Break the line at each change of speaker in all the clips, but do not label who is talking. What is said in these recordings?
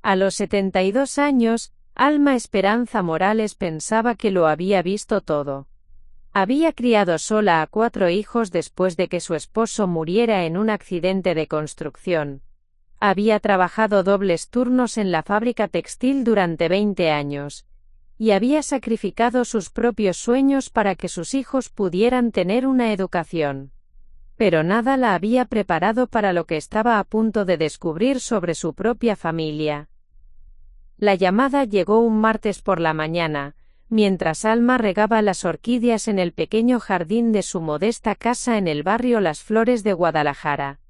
A los 72 años, Alma Esperanza Morales pensaba que lo había visto todo. Había criado sola a 4 hijos después de que su esposo muriera en un accidente de construcción. Había trabajado dobles turnos en la fábrica textil durante 20 años. Y había sacrificado sus propios sueños para que sus hijos pudieran tener una educación. Pero nada la había preparado para lo que estaba a punto de descubrir sobre su propia familia. La llamada llegó un martes por la mañana, mientras Alma regaba las orquídeas en el pequeño jardín de su modesta casa en el barrio Las Flores de Guadalajara.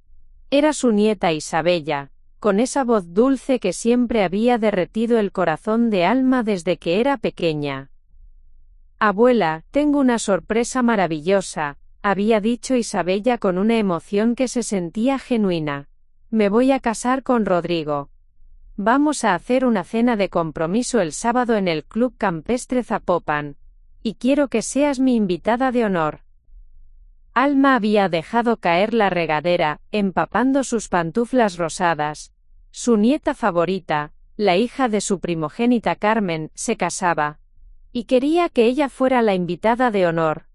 Era su nieta Isabella, con esa voz dulce que siempre había derretido el corazón de Alma desde que era pequeña. «Abuela, tengo una sorpresa maravillosa», había dicho Isabella con una emoción que se sentía genuina. «Me voy a casar con Rodrigo. Vamos a hacer una cena de compromiso el sábado en el Club Campestre Zapopan. Y quiero que seas mi invitada de honor». Alma había dejado caer la regadera, empapando sus pantuflas rosadas. Su nieta favorita, la hija de su primogénita Carmen, se casaba. Y quería que ella fuera la invitada de honor.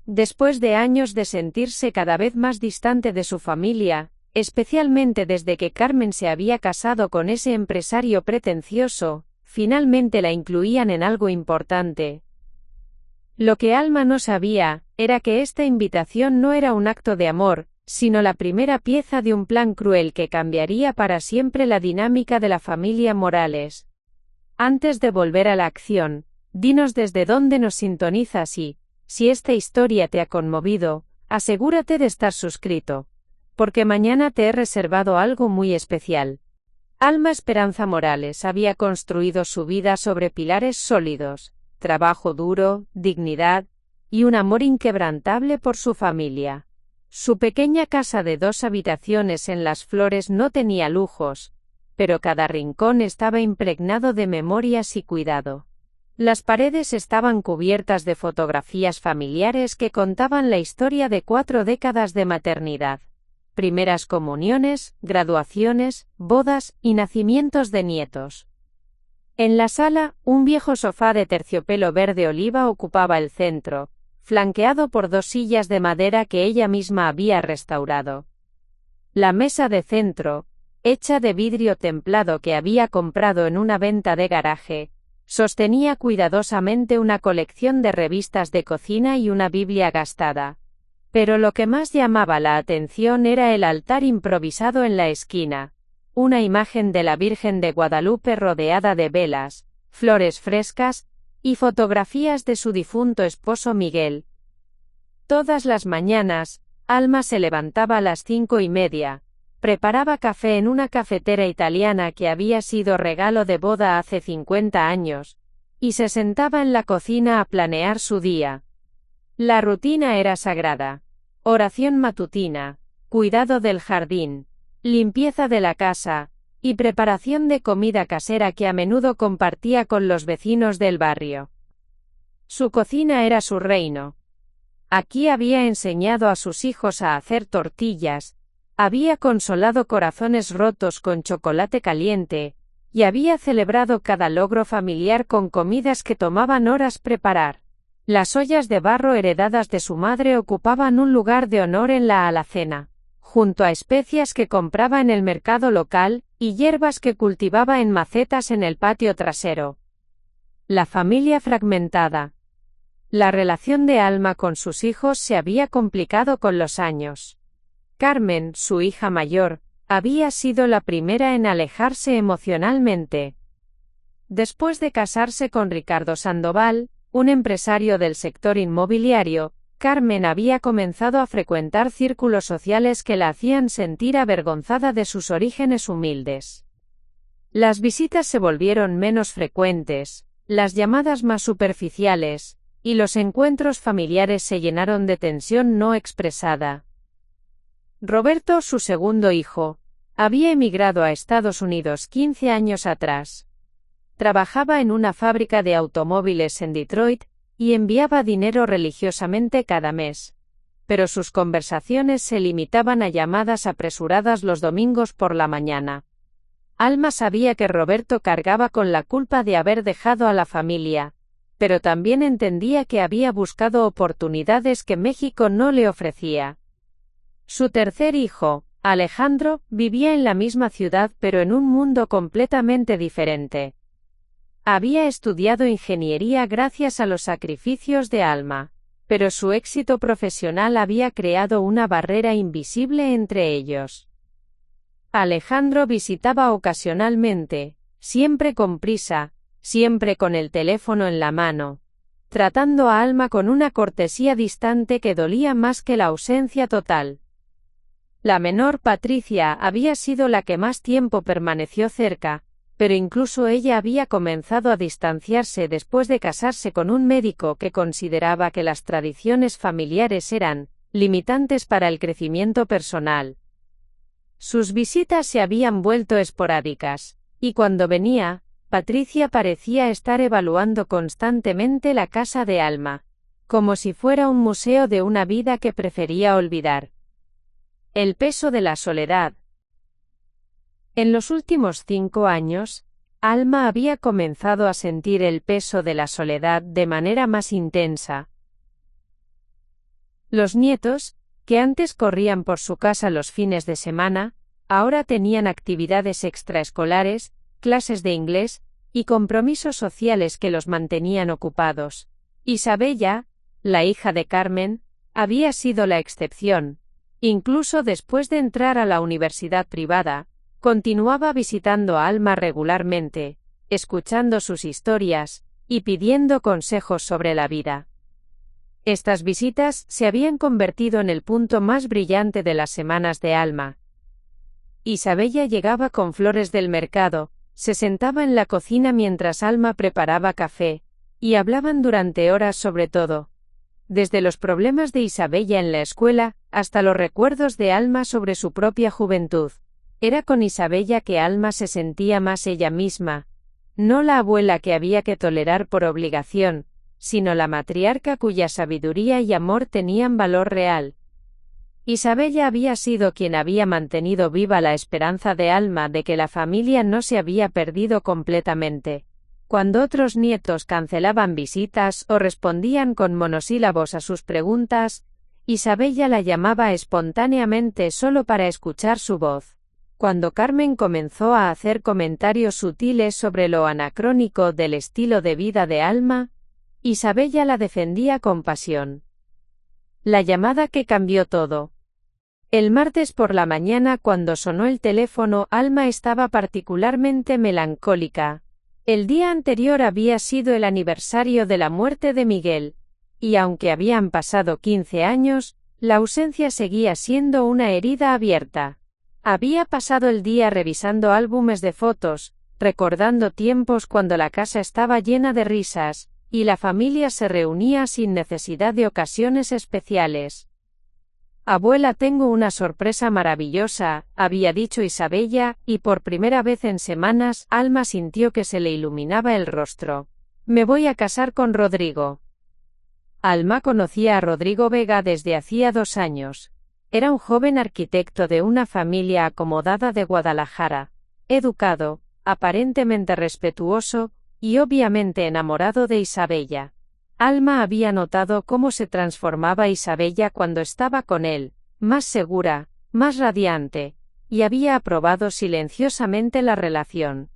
Después de años de sentirse cada vez más distante de su familia, especialmente desde que Carmen se había casado con ese empresario pretencioso, finalmente la incluían en algo importante. Lo que Alma no sabía, era que esta invitación no era un acto de amor, sino la primera pieza de un plan cruel que cambiaría para siempre la dinámica de la familia Morales. Antes de volver a la acción, dinos desde dónde nos sintonizas y, si esta historia te ha conmovido, asegúrate de estar suscrito, porque mañana te he reservado algo muy especial. Alma Esperanza Morales había construido su vida sobre pilares sólidos: trabajo duro, dignidad, y un amor inquebrantable por su familia. Su pequeña casa de 2 habitaciones en Las Flores no tenía lujos, pero cada rincón estaba impregnado de memorias y cuidado. Las paredes estaban cubiertas de fotografías familiares que contaban la historia de 4 décadas de maternidad. Primeras comuniones, graduaciones, bodas y nacimientos de nietos. En la sala, un viejo sofá de terciopelo verde oliva ocupaba el centro, flanqueado por 2 sillas de madera que ella misma había restaurado. La mesa de centro, hecha de vidrio templado que había comprado en una venta de garaje, sostenía cuidadosamente una colección de revistas de cocina y una Biblia gastada. Pero lo que más llamaba la atención era el altar improvisado en la esquina. Una imagen de la Virgen de Guadalupe rodeada de velas, flores frescas, y fotografías de su difunto esposo Miguel. Todas las mañanas, Alma se levantaba a las 5:30, preparaba café en una cafetera italiana que había sido regalo de boda hace 50 años, y se sentaba en la cocina a planear su día. La rutina era sagrada: oración matutina, cuidado del jardín, limpieza de la casa, y preparación de comida casera que a menudo compartía con los vecinos del barrio. Su cocina era su reino. Aquí había enseñado a sus hijos a hacer tortillas, había consolado corazones rotos con chocolate caliente, y había celebrado cada logro familiar con comidas que tomaban horas preparar. Las ollas de barro heredadas de su madre ocupaban un lugar de honor en la alacena, junto a especias que compraba en el mercado local, y hierbas que cultivaba en macetas en el patio trasero. La familia fragmentada. La relación de Alma con sus hijos se había complicado con los años. Carmen, su hija mayor, había sido la primera en alejarse emocionalmente. Después de casarse con Ricardo Sandoval, un empresario del sector inmobiliario, Carmen había comenzado a frecuentar círculos sociales que la hacían sentir avergonzada de sus orígenes humildes. Las visitas se volvieron menos frecuentes, las llamadas más superficiales, y los encuentros familiares se llenaron de tensión no expresada. Roberto, su segundo hijo, había emigrado a Estados Unidos 15 años atrás. Trabajaba en una fábrica de automóviles en Detroit, y enviaba dinero religiosamente cada mes. Pero sus conversaciones se limitaban a llamadas apresuradas los domingos por la mañana. Alma sabía que Roberto cargaba con la culpa de haber dejado a la familia, pero también entendía que había buscado oportunidades que México no le ofrecía. Su tercer hijo, Alejandro, vivía en la misma ciudad pero en un mundo completamente diferente. Había estudiado ingeniería gracias a los sacrificios de Alma, pero su éxito profesional había creado una barrera invisible entre ellos. Alejandro visitaba ocasionalmente, siempre con prisa, siempre con el teléfono en la mano, tratando a Alma con una cortesía distante que dolía más que la ausencia total. La menor, Patricia, había sido la que más tiempo permaneció cerca, pero incluso ella había comenzado a distanciarse después de casarse con un médico que consideraba que las tradiciones familiares eran limitantes para el crecimiento personal. Sus visitas se habían vuelto esporádicas, y cuando venía, Patricia parecía estar evaluando constantemente la casa de Alma, como si fuera un museo de una vida que prefería olvidar. El peso de la soledad. En los últimos 5 años, Alma había comenzado a sentir el peso de la soledad de manera más intensa. Los nietos, que antes corrían por su casa los fines de semana, ahora tenían actividades extraescolares, clases de inglés, y compromisos sociales que los mantenían ocupados. Isabella, la hija de Carmen, había sido la excepción. Incluso después de entrar a la universidad privada, continuaba visitando a Alma regularmente, escuchando sus historias, y pidiendo consejos sobre la vida. Estas visitas se habían convertido en el punto más brillante de las semanas de Alma. Isabella llegaba con flores del mercado, se sentaba en la cocina mientras Alma preparaba café, y hablaban durante horas sobre todo. Desde los problemas de Isabella en la escuela, hasta los recuerdos de Alma sobre su propia juventud. Era con Isabella que Alma se sentía más ella misma, no la abuela que había que tolerar por obligación, sino la matriarca cuya sabiduría y amor tenían valor real. Isabella había sido quien había mantenido viva la esperanza de Alma de que la familia no se había perdido completamente. Cuando otros nietos cancelaban visitas o respondían con monosílabos a sus preguntas, Isabella la llamaba espontáneamente solo para escuchar su voz. Cuando Carmen comenzó a hacer comentarios sutiles sobre lo anacrónico del estilo de vida de Alma, Isabella la defendía con pasión. La llamada que cambió todo. El martes por la mañana cuando sonó el teléfono, Alma estaba particularmente melancólica. El día anterior había sido el aniversario de la muerte de Miguel, y aunque habían pasado 15 años, la ausencia seguía siendo una herida abierta. Había pasado el día revisando álbumes de fotos, recordando tiempos cuando la casa estaba llena de risas, y la familia se reunía sin necesidad de ocasiones especiales. Abuela, tengo una sorpresa maravillosa, había dicho Isabella, y por primera vez en semanas, Alma sintió que se le iluminaba el rostro. Me voy a casar con Rodrigo. Alma conocía a Rodrigo Vega desde hacía 2 años. Era un joven arquitecto de una familia acomodada de Guadalajara, educado, aparentemente respetuoso, y obviamente enamorado de Isabella. Alma había notado cómo se transformaba Isabella cuando estaba con él, más segura, más radiante, y había aprobado silenciosamente la relación.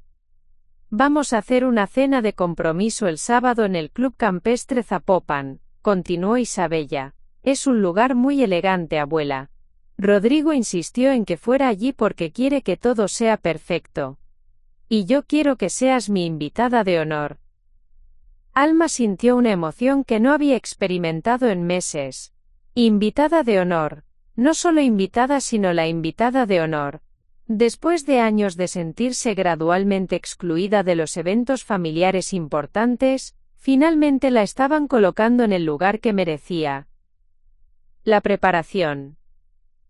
Vamos a hacer una cena de compromiso el sábado en el Club Campestre Zapopan, continuó Isabella. Es un lugar muy elegante, abuela. Rodrigo insistió en que fuera allí porque quiere que todo sea perfecto. Y yo quiero que seas mi invitada de honor. Alma sintió una emoción que no había experimentado en meses. Invitada de honor. No solo invitada sino la invitada de honor. Después de años de sentirse gradualmente excluida de los eventos familiares importantes, finalmente la estaban colocando en el lugar que merecía. La preparación.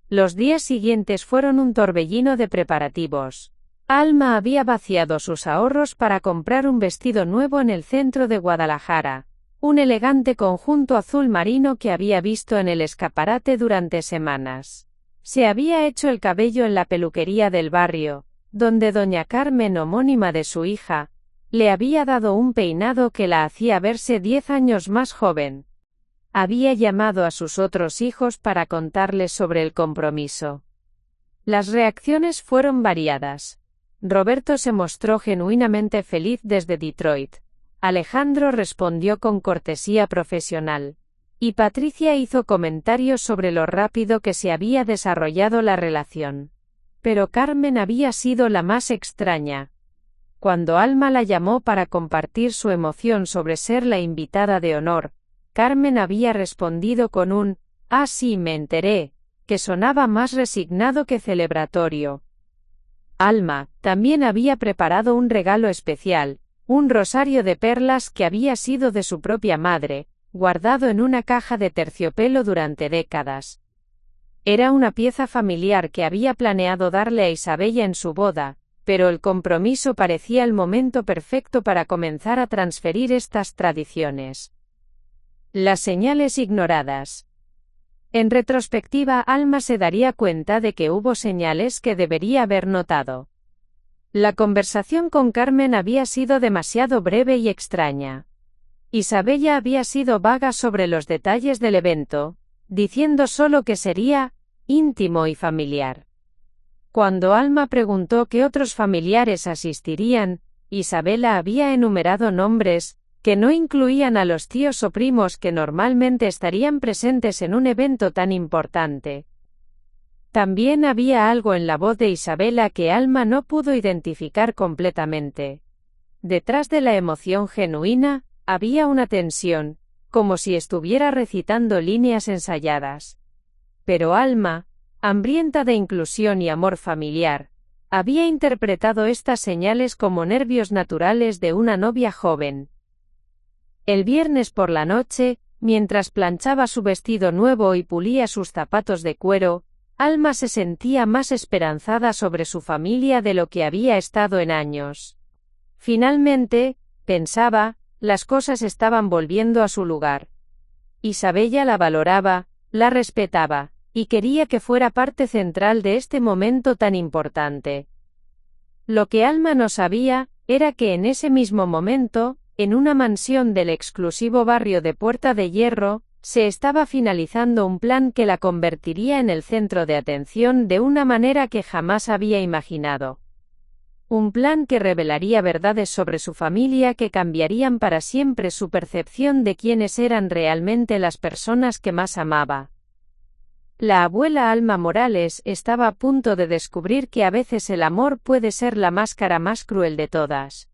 Los días siguientes fueron un torbellino de preparativos. Alma había vaciado sus ahorros para comprar un vestido nuevo en el centro de Guadalajara, un elegante conjunto azul marino que había visto en el escaparate durante semanas. Se había hecho el cabello en la peluquería del barrio, donde doña Carmen, homónima de su hija, le había dado un peinado que la hacía verse 10 años más joven. Había llamado a sus otros hijos para contarles sobre el compromiso. Las reacciones fueron variadas. Roberto se mostró genuinamente feliz desde Detroit. Alejandro respondió con cortesía profesional. Y Patricia hizo comentarios sobre lo rápido que se había desarrollado la relación. Pero Carmen había sido la más extraña. Cuando Alma la llamó para compartir su emoción sobre ser la invitada de honor, Carmen había respondido con un «Ah, sí, me enteré», que sonaba más resignado que celebratorio. Alma también había preparado un regalo especial, un rosario de perlas que había sido de su propia madre, guardado en una caja de terciopelo durante décadas. Era una pieza familiar que había planeado darle a Isabella en su boda, pero el compromiso parecía el momento perfecto para comenzar a transferir estas tradiciones. Las señales ignoradas. En retrospectiva, Alma se daría cuenta de que hubo señales que debería haber notado. La conversación con Carmen había sido demasiado breve y extraña. Isabella había sido vaga sobre los detalles del evento, diciendo solo que sería íntimo y familiar. Cuando Alma preguntó qué otros familiares asistirían, Isabela había enumerado nombres, que no incluían a los tíos o primos que normalmente estarían presentes en un evento tan importante. También había algo en la voz de Isabela que Alma no pudo identificar completamente. Detrás de la emoción genuina, había una tensión, como si estuviera recitando líneas ensayadas. Pero Alma, hambrienta de inclusión y amor familiar, había interpretado estas señales como nervios naturales de una novia joven. El viernes por la noche, mientras planchaba su vestido nuevo y pulía sus zapatos de cuero, Alma se sentía más esperanzada sobre su familia de lo que había estado en años. Finalmente, pensaba, las cosas estaban volviendo a su lugar. Isabella la valoraba, la respetaba, y quería que fuera parte central de este momento tan importante. Lo que Alma no sabía, era que en ese mismo momento, en una mansión del exclusivo barrio de Puerta de Hierro, se estaba finalizando un plan que la convertiría en el centro de atención de una manera que jamás había imaginado. Un plan que revelaría verdades sobre su familia que cambiarían para siempre su percepción de quiénes eran realmente las personas que más amaba. La abuela Alma Morales estaba a punto de descubrir que a veces el amor puede ser la máscara más cruel de todas.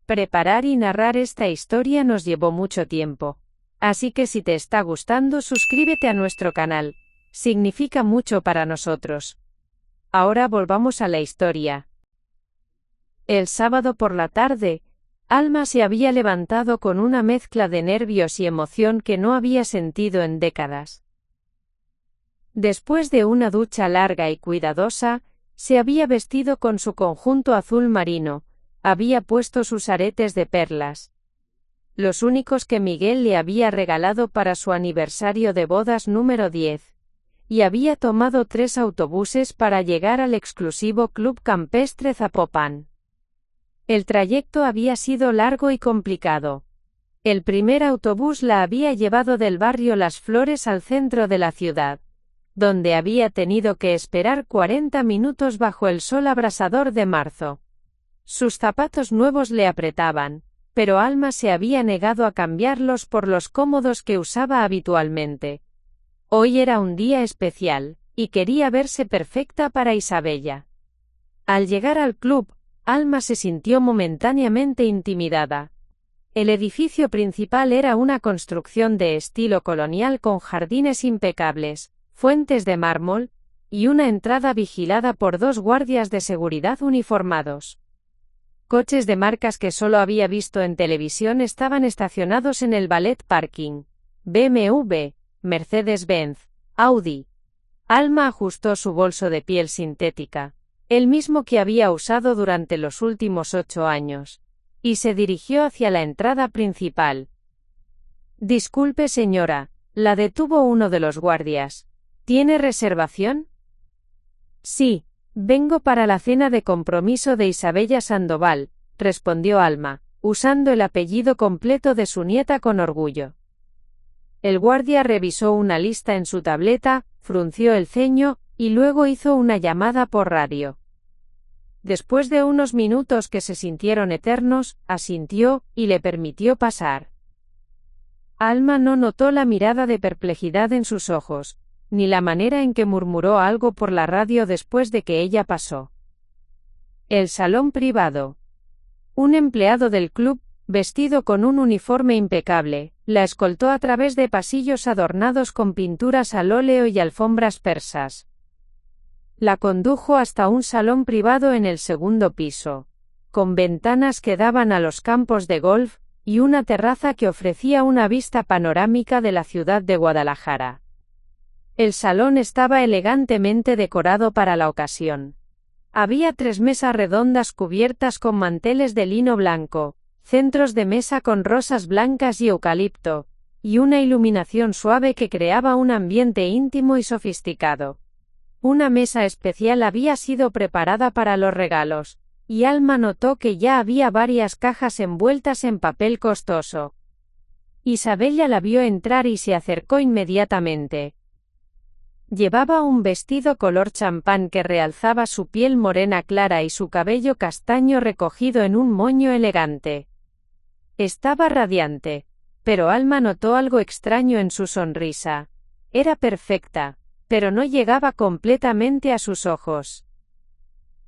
Preparar y narrar esta historia nos llevó mucho tiempo. Así que si te está gustando, suscríbete a nuestro canal. Significa mucho para nosotros. Ahora volvamos a la historia. El sábado por la tarde, Alma se había levantado con una mezcla de nervios y emoción que no había sentido en décadas. Después de una ducha larga y cuidadosa, se había vestido con su conjunto azul marino, había puesto sus aretes de perlas, los únicos que Miguel le había regalado para su aniversario de bodas número 10, y había tomado 3 autobuses para llegar al exclusivo Club Campestre Zapopan. El trayecto había sido largo y complicado. El primer autobús la había llevado del barrio Las Flores al centro de la ciudad, donde había tenido que esperar 40 minutos bajo el sol abrasador de marzo. Sus zapatos nuevos le apretaban, pero Alma se había negado a cambiarlos por los cómodos que usaba habitualmente. Hoy era un día especial, y quería verse perfecta para Isabella. Al llegar al club, Alma se sintió momentáneamente intimidada. El edificio principal era una construcción de estilo colonial con jardines impecables, fuentes de mármol, y una entrada vigilada por 2 guardias de seguridad uniformados. Coches de marcas que solo había visto en televisión estaban estacionados en el ballet parking. BMW, Mercedes-Benz, Audi. Alma ajustó su bolso de piel sintética, el mismo que había usado durante los últimos 8 años, y se dirigió hacia la entrada principal. Disculpe señora, la detuvo uno de los guardias. ¿Tiene reservación? Sí, Vengo para la cena de compromiso de Isabella Sandoval, respondió Alma, usando el apellido completo de su nieta con orgullo. El guardia revisó una lista en su tableta, frunció el ceño, y luego hizo una llamada por radio. Después de unos minutos que se sintieron eternos, asintió, y le permitió pasar. Alma no notó la mirada de perplejidad en sus ojos, ni la manera en que murmuró algo por la radio después de que ella pasó. El salón privado. Un empleado del club, vestido con un uniforme impecable, la escoltó a través de pasillos adornados con pinturas al óleo y alfombras persas. La condujo hasta un salón privado en el segundo piso, con ventanas que daban a los campos de golf, y una terraza que ofrecía una vista panorámica de la ciudad de Guadalajara. El salón estaba elegantemente decorado para la ocasión. Había 3 mesas redondas cubiertas con manteles de lino blanco, centros de mesa con rosas blancas y eucalipto, y una iluminación suave que creaba un ambiente íntimo y sofisticado. Una mesa especial había sido preparada para los regalos, y Alma notó que ya había varias cajas envueltas en papel costoso. Isabella la vio entrar y se acercó inmediatamente. Llevaba un vestido color champán que realzaba su piel morena clara y su cabello castaño recogido en un moño elegante. Estaba radiante, pero Alma notó algo extraño en su sonrisa. Era perfecta, pero no llegaba completamente a sus ojos.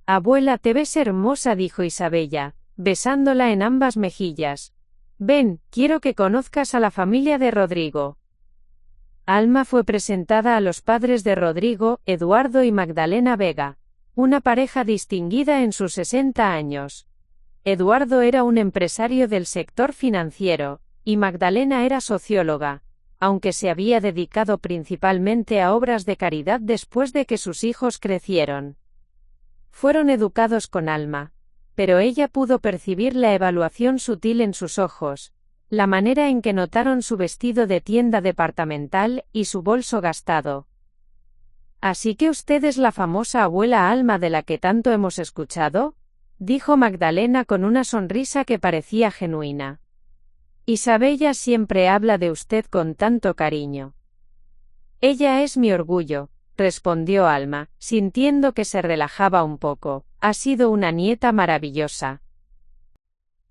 «Abuela, te ves hermosa», dijo Isabella, besándola en ambas mejillas. «Ven, quiero que conozcas a la familia de Rodrigo». Alma fue presentada a los padres de Rodrigo, Eduardo y Magdalena Vega, una pareja distinguida en sus 60 años. Eduardo era un empresario del sector financiero, y Magdalena era socióloga, aunque se había dedicado principalmente a obras de caridad después de que sus hijos crecieron. Fueron educados con Alma, pero ella pudo percibir la evaluación sutil en sus ojos, la manera en que notaron su vestido de tienda departamental y su bolso gastado. «¿Así que usted es la famosa abuela Alma de la que tanto hemos escuchado?», dijo Magdalena con una sonrisa que parecía genuina. «Isabella siempre habla de usted con tanto cariño». «Ella es mi orgullo», respondió Alma, sintiendo que se relajaba un poco. «Ha sido una nieta maravillosa».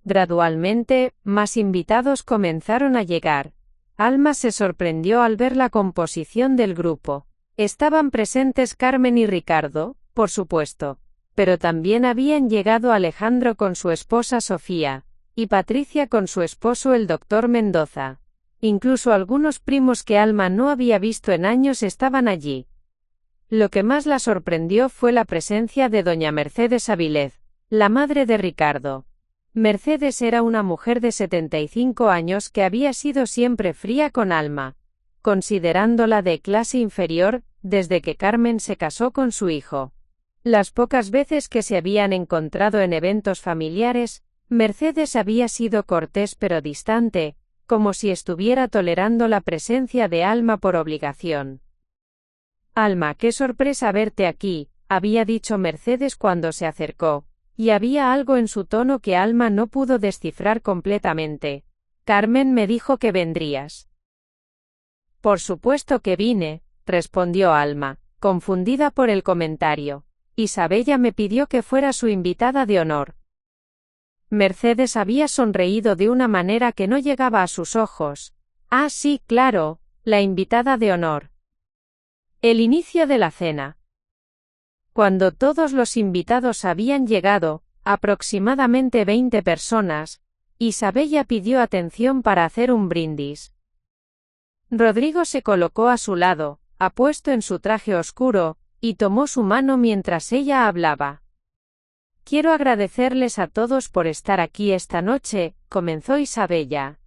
Gradualmente, más invitados comenzaron a llegar. Alma se sorprendió al ver la composición del grupo. Estaban presentes Carmen y Ricardo, por supuesto, pero también habían llegado Alejandro con su esposa Sofía, y Patricia con su esposo el doctor Mendoza. Incluso algunos primos que Alma no había visto en años estaban allí. Lo que más la sorprendió fue la presencia de doña Mercedes Avilés, la madre de Ricardo. Mercedes era una mujer de 75 años que había sido siempre fría con Alma, considerándola de clase inferior, desde que Carmen se casó con su hijo. Las pocas veces que se habían encontrado en eventos familiares, Mercedes había sido cortés pero distante, como si estuviera tolerando la presencia de Alma por obligación. «Alma, qué sorpresa verte aquí», había dicho Mercedes cuando se acercó, y había algo en su tono que Alma no pudo descifrar completamente. «Carmen me dijo que vendrías». «Por supuesto que vine», respondió Alma, confundida por el comentario. «Isabella me pidió que fuera su invitada de honor». Mercedes había sonreído de una manera que no llegaba a sus ojos. «Ah, sí, claro, la invitada de honor». El inicio de la cena. Cuando todos los invitados habían llegado, aproximadamente 20 personas, Isabella pidió atención para hacer un brindis. Rodrigo se colocó a su lado, apuesto en su traje oscuro, y tomó su mano mientras ella hablaba. «Quiero agradecerles a todos por estar aquí esta noche», comenzó Isabella.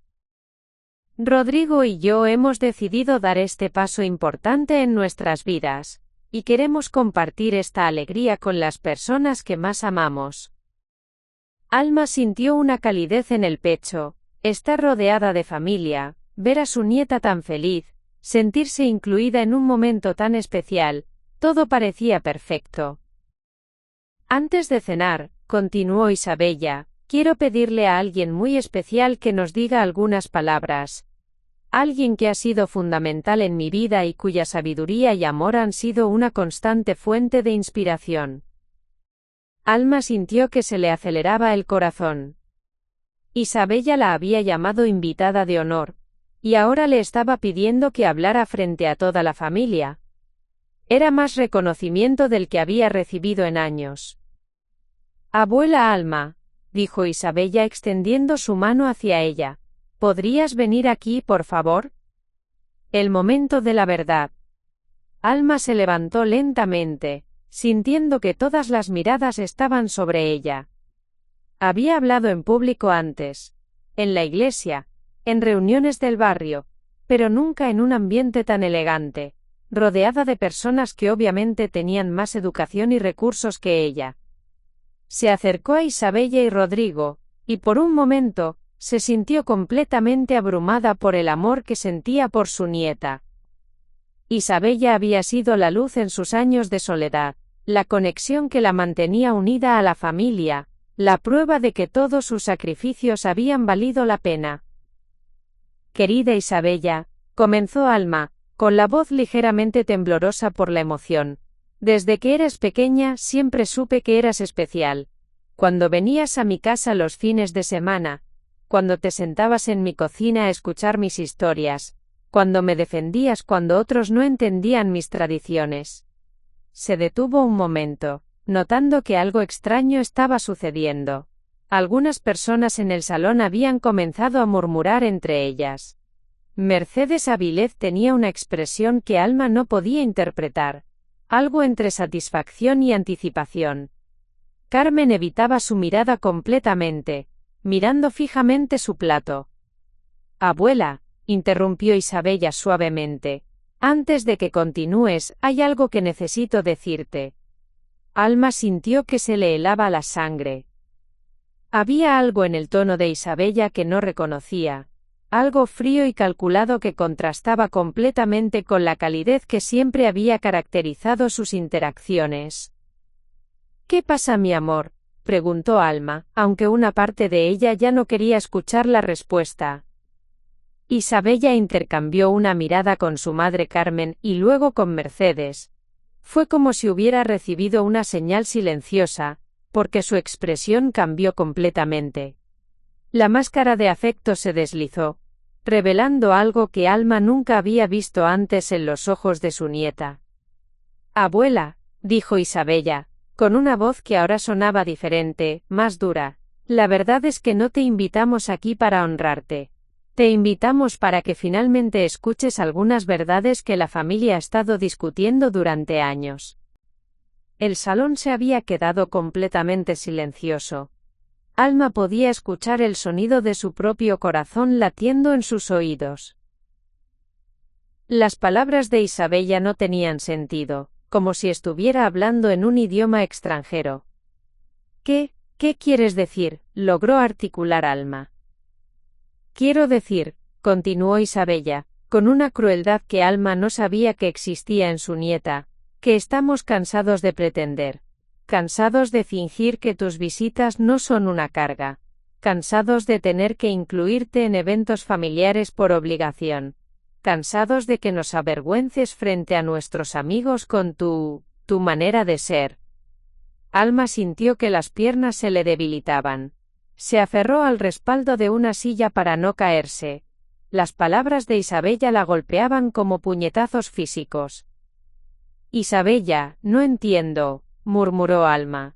«Rodrigo y yo hemos decidido dar este paso importante en nuestras vidas, y queremos compartir esta alegría con las personas que más amamos». Alma sintió una calidez en el pecho, estar rodeada de familia, ver a su nieta tan feliz, sentirse incluida en un momento tan especial, todo parecía perfecto. Antes de cenar, continuó Isabella, quiero pedirle a alguien muy especial que nos diga algunas palabras. Alguien que ha sido fundamental en mi vida y cuya sabiduría y amor han sido una constante fuente de inspiración. Alma sintió que se le aceleraba el corazón. Isabella la había llamado invitada de honor, y ahora le estaba pidiendo que hablara frente a toda la familia. Era más reconocimiento del que había recibido en años. Abuela Alma, dijo Isabella extendiendo su mano hacia ella, ¿podrías venir aquí, por favor? El momento de la verdad. Alma se levantó lentamente, sintiendo que todas las miradas estaban sobre ella. Había hablado en público antes, en la iglesia, en reuniones del barrio, pero nunca en un ambiente tan elegante, rodeada de personas que obviamente tenían más educación y recursos que ella. Se acercó a Isabella y Rodrigo, y por un momento, se sintió completamente abrumada por el amor que sentía por su nieta. Isabella había sido la luz en sus años de soledad, la conexión que la mantenía unida a la familia, la prueba de que todos sus sacrificios habían valido la pena. Querida Isabella, comenzó Alma, con la voz ligeramente temblorosa por la emoción. Desde que eras pequeña siempre supe que eras especial. Cuando venías a mi casa los fines de semana, cuando te sentabas en mi cocina a escuchar mis historias, cuando me defendías cuando otros no entendían mis tradiciones. Se detuvo un momento, notando que algo extraño estaba sucediendo. Algunas personas en el salón habían comenzado a murmurar entre ellas. Mercedes Avilés tenía una expresión que Alma no podía interpretar, algo entre satisfacción y anticipación. Carmen evitaba su mirada completamente, mirando fijamente su plato. Abuela, interrumpió Isabella suavemente, antes de que continúes, hay algo que necesito decirte. Alma sintió que se le helaba la sangre. Había algo en el tono de Isabella que no reconocía, algo frío y calculado que contrastaba completamente con la calidez que siempre había caracterizado sus interacciones. ¿Qué pasa, mi amor?, preguntó Alma, aunque una parte de ella ya no quería escuchar la respuesta. Isabella intercambió una mirada con su madre Carmen y luego con Mercedes. Fue como si hubiera recibido una señal silenciosa, porque su expresión cambió completamente. La máscara de afecto se deslizó, revelando algo que Alma nunca había visto antes en los ojos de su nieta. Abuela, dijo Isabella, con una voz que ahora sonaba diferente, más dura, la verdad es que no te invitamos aquí para honrarte. Te invitamos para que finalmente escuches algunas verdades que la familia ha estado discutiendo durante años. El salón se había quedado completamente silencioso. Alma podía escuchar el sonido de su propio corazón latiendo en sus oídos. Las palabras de Isabella no tenían sentido, como si estuviera hablando en un idioma extranjero. ¿Qué quieres decir?, logró articular Alma. Quiero decir, continuó Isabella, con una crueldad que Alma no sabía que existía en su nieta, que estamos cansados de pretender. Cansados de fingir que tus visitas no son una carga. Cansados de tener que incluirte en eventos familiares por obligación. Cansados de que nos avergüences frente a nuestros amigos con tu manera de ser. Alma sintió que las piernas se le debilitaban. Se aferró al respaldo de una silla para no caerse. Las palabras de Isabella la golpeaban como puñetazos físicos. Isabella, no entiendo, murmuró Alma.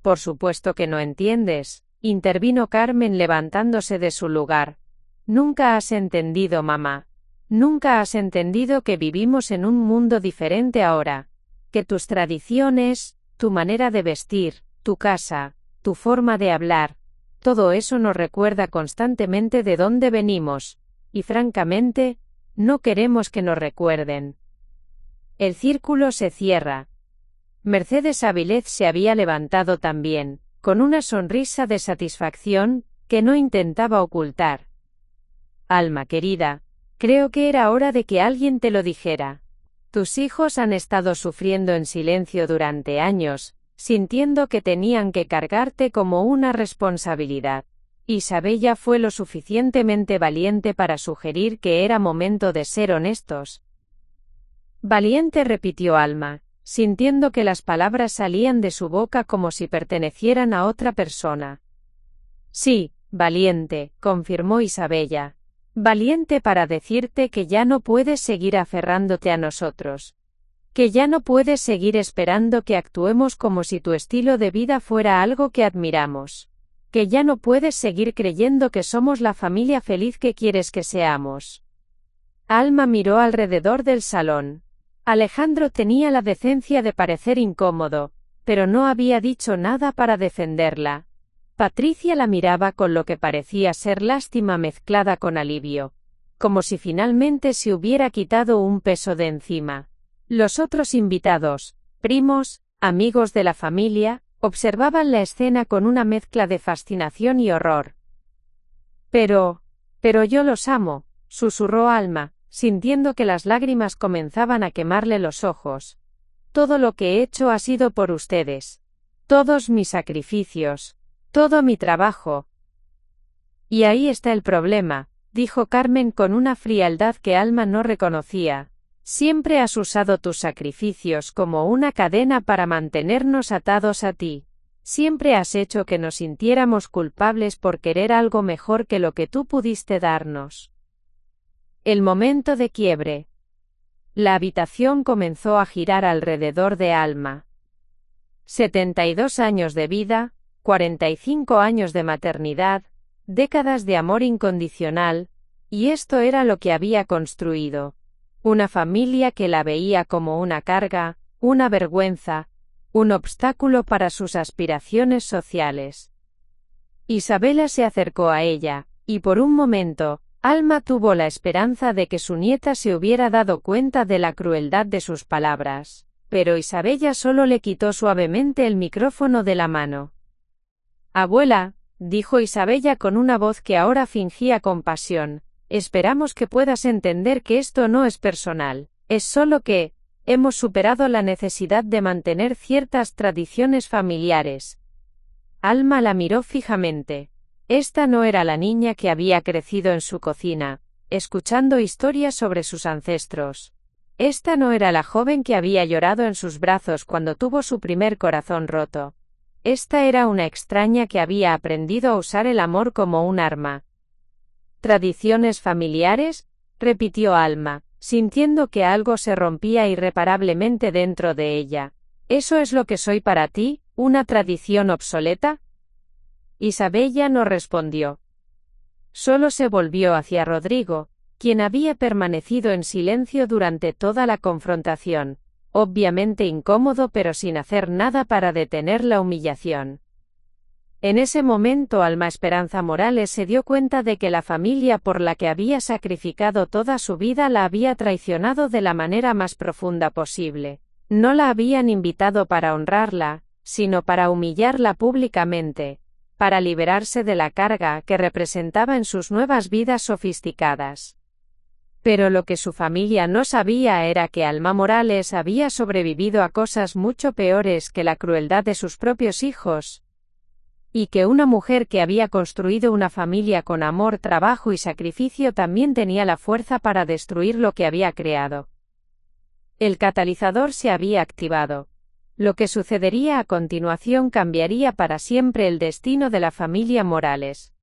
Por supuesto que no entiendes, intervino Carmen levantándose de su lugar. Nunca has entendido, mamá. Nunca has entendido que vivimos en un mundo diferente ahora. Que tus tradiciones, tu manera de vestir, tu casa, tu forma de hablar, todo eso nos recuerda constantemente de dónde venimos, y francamente, no queremos que nos recuerden. El círculo se cierra. Mercedes Avilés se había levantado también, con una sonrisa de satisfacción, que no intentaba ocultar. Alma querida, creo que era hora de que alguien te lo dijera. Tus hijos han estado sufriendo en silencio durante años, sintiendo que tenían que cargarte como una responsabilidad. Isabella fue lo suficientemente valiente para sugerir que era momento de ser honestos. Valiente, repitió Alma, sintiendo que las palabras salían de su boca como si pertenecieran a otra persona. Sí, valiente, confirmó Isabella. Valiente para decirte que ya no puedes seguir aferrándote a nosotros. Que ya no puedes seguir esperando que actuemos como si tu estilo de vida fuera algo que admiramos. Que ya no puedes seguir creyendo que somos la familia feliz que quieres que seamos. Alma miró alrededor del salón. Alejandro tenía la decencia de parecer incómodo, pero no había dicho nada para defenderla. Patricia la miraba con lo que parecía ser lástima mezclada con alivio, como si finalmente se hubiera quitado un peso de encima. Los otros invitados, primos, amigos de la familia, observaban la escena con una mezcla de fascinación y horror. Pero yo los amo, susurró Alma, sintiendo que las lágrimas comenzaban a quemarle los ojos. Todo lo que he hecho ha sido por ustedes. Todos mis sacrificios. Todo mi trabajo. Y ahí está el problema, dijo Carmen con una frialdad que Alma no reconocía. Siempre has usado tus sacrificios como una cadena para mantenernos atados a ti. Siempre has hecho que nos sintiéramos culpables por querer algo mejor que lo que tú pudiste darnos. El momento de quiebre. La habitación comenzó a girar alrededor de Alma. 72 años de vida, 45 años de maternidad, décadas de amor incondicional, y esto era lo que había construido. Una familia que la veía como una carga, una vergüenza, un obstáculo para sus aspiraciones sociales. Isabella se acercó a ella, y por un momento, Alma tuvo la esperanza de que su nieta se hubiera dado cuenta de la crueldad de sus palabras, pero Isabella solo le quitó suavemente el micrófono de la mano. «Abuela», dijo Isabella con una voz que ahora fingía compasión, «esperamos que puedas entender que esto no es personal, es solo que hemos superado la necesidad de mantener ciertas tradiciones familiares». Alma la miró fijamente. Esta no era la niña que había crecido en su cocina, escuchando historias sobre sus ancestros. Esta no era la joven que había llorado en sus brazos cuando tuvo su primer corazón roto. Esta era una extraña que había aprendido a usar el amor como un arma. «¿Tradiciones familiares?», repitió Alma, sintiendo que algo se rompía irreparablemente dentro de ella. «¿Eso es lo que soy para ti, una tradición obsoleta?». Isabella no respondió. Solo se volvió hacia Rodrigo, quien había permanecido en silencio durante toda la confrontación, obviamente incómodo pero sin hacer nada para detener la humillación. En ese momento Alma Esperanza Morales se dio cuenta de que la familia por la que había sacrificado toda su vida la había traicionado de la manera más profunda posible. No la habían invitado para honrarla, sino para humillarla públicamente, para liberarse de la carga que representaba en sus nuevas vidas sofisticadas. Pero lo que su familia no sabía era que Alma Morales había sobrevivido a cosas mucho peores que la crueldad de sus propios hijos, y que una mujer que había construido una familia con amor, trabajo y sacrificio también tenía la fuerza para destruir lo que había creado. El catalizador se había activado. Lo que sucedería a continuación cambiaría para siempre el destino de la familia Morales.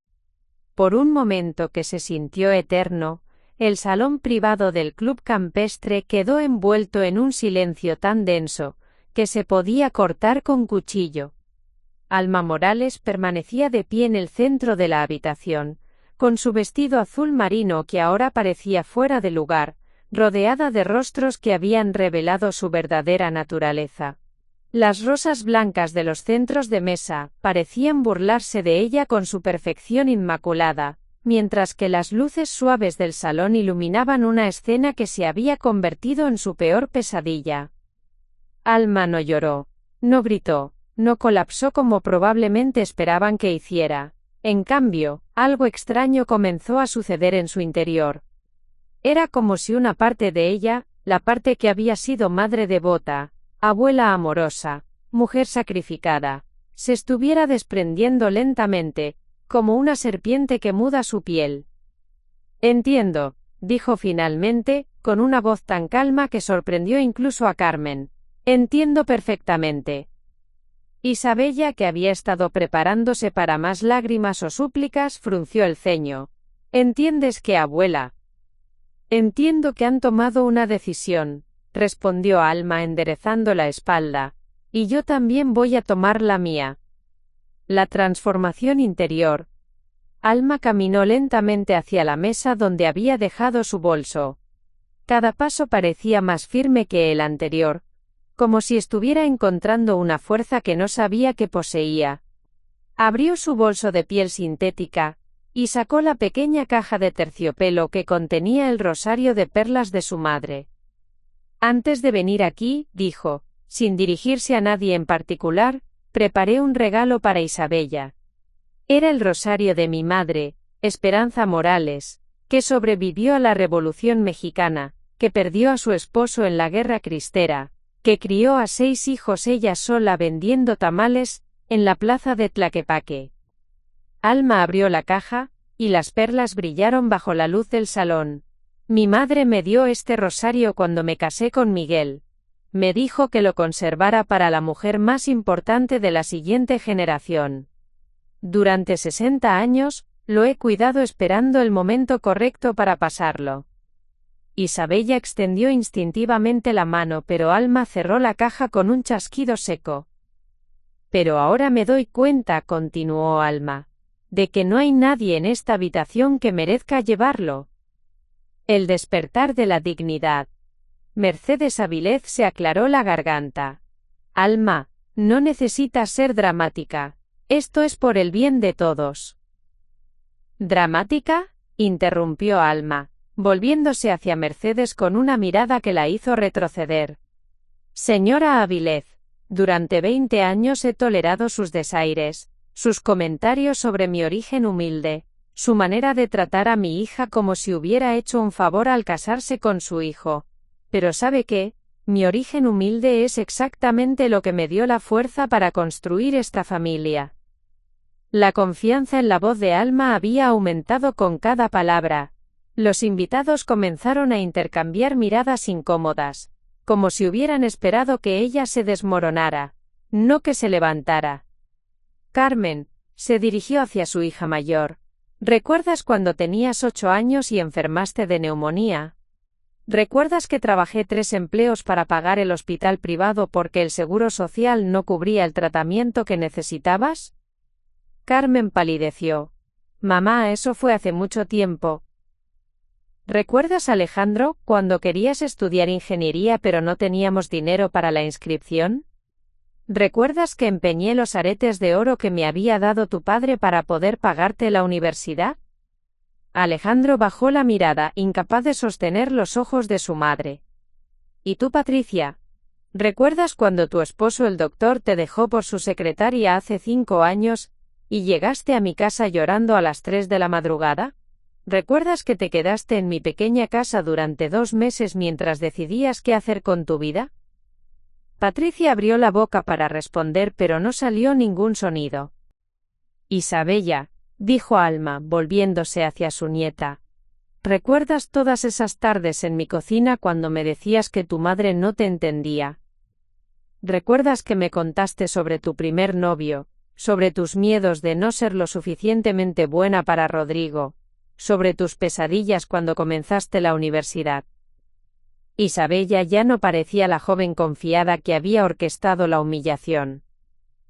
Por un momento que se sintió eterno, el salón privado del club campestre quedó envuelto en un silencio tan denso, que se podía cortar con cuchillo. Alma Morales permanecía de pie en el centro de la habitación, con su vestido azul marino que ahora parecía fuera de lugar, rodeada de rostros que habían revelado su verdadera naturaleza. Las rosas blancas de los centros de mesa parecían burlarse de ella con su perfección inmaculada, mientras que las luces suaves del salón iluminaban una escena que se había convertido en su peor pesadilla. Alma no lloró, no gritó, no colapsó como probablemente esperaban que hiciera. En cambio, algo extraño comenzó a suceder en su interior. Era como si una parte de ella, la parte que había sido madre devota, abuela amorosa, mujer sacrificada, se estuviera desprendiendo lentamente, como una serpiente que muda su piel. Entiendo, dijo finalmente, con una voz tan calma que sorprendió incluso a Carmen. Entiendo perfectamente. Isabella, que había estado preparándose para más lágrimas o súplicas, frunció el ceño. ¿Entiendes qué, abuela? Entiendo que han tomado una decisión, respondió Alma enderezando la espalda, y yo también voy a tomar la mía. La transformación interior. Alma caminó lentamente hacia la mesa donde había dejado su bolso. Cada paso parecía más firme que el anterior, como si estuviera encontrando una fuerza que no sabía que poseía. Abrió su bolso de piel sintética, y sacó la pequeña caja de terciopelo que contenía el rosario de perlas de su madre. Antes de venir aquí, dijo, sin dirigirse a nadie en particular, preparé un regalo para Isabella. Era el rosario de mi madre, Esperanza Morales, que sobrevivió a la Revolución Mexicana, que perdió a su esposo en la Guerra Cristera, que crió a 6 hijos ella sola vendiendo tamales, en la plaza de Tlaquepaque. Alma abrió la caja, y las perlas brillaron bajo la luz del salón. Mi madre me dio este rosario cuando me casé con Miguel. Me dijo que lo conservara para la mujer más importante de la siguiente generación. Durante 60 años, lo he cuidado esperando el momento correcto para pasarlo. Isabella extendió instintivamente la mano, pero Alma cerró la caja con un chasquido seco. Pero ahora me doy cuenta, continuó Alma, de que no hay nadie en esta habitación que merezca llevarlo. El despertar de la dignidad. Mercedes Avilés se aclaró la garganta. Alma, no necesitas ser dramática. Esto es por el bien de todos. ¿Dramática?, interrumpió Alma, volviéndose hacia Mercedes con una mirada que la hizo retroceder. Señora Avilés, durante 20 años he tolerado sus desaires, sus comentarios sobre mi origen humilde, su manera de tratar a mi hija como si hubiera hecho un favor al casarse con su hijo. Pero ¿sabe qué? Mi origen humilde es exactamente lo que me dio la fuerza para construir esta familia. La confianza en la voz de Alma había aumentado con cada palabra. Los invitados comenzaron a intercambiar miradas incómodas, como si hubieran esperado que ella se desmoronara, no que se levantara. Carmen, se dirigió hacia su hija mayor. ¿Recuerdas cuando tenías 8 años y enfermaste de neumonía? ¿Recuerdas que trabajé 3 empleos para pagar el hospital privado porque el seguro social no cubría el tratamiento que necesitabas? Carmen palideció. Mamá, eso fue hace mucho tiempo. ¿Recuerdas, Alejandro, cuando querías estudiar ingeniería pero no teníamos dinero para la inscripción? ¿Recuerdas que empeñé los aretes de oro que me había dado tu padre para poder pagarte la universidad? Alejandro bajó la mirada, incapaz de sostener los ojos de su madre. ¿Y tú, Patricia? ¿Recuerdas cuando tu esposo el doctor te dejó por su secretaria hace 5 años, y llegaste a mi casa llorando a las 3 de la madrugada? ¿Recuerdas que te quedaste en mi pequeña casa durante 2 meses mientras decidías qué hacer con tu vida? Patricia abrió la boca para responder, pero no salió ningún sonido. Isabella, dijo Alma, volviéndose hacia su nieta. ¿Recuerdas todas esas tardes en mi cocina cuando me decías que tu madre no te entendía? ¿Recuerdas que me contaste sobre tu primer novio, sobre tus miedos de no ser lo suficientemente buena para Rodrigo, sobre tus pesadillas cuando comenzaste la universidad? Isabella ya no parecía la joven confiada que había orquestado la humillación.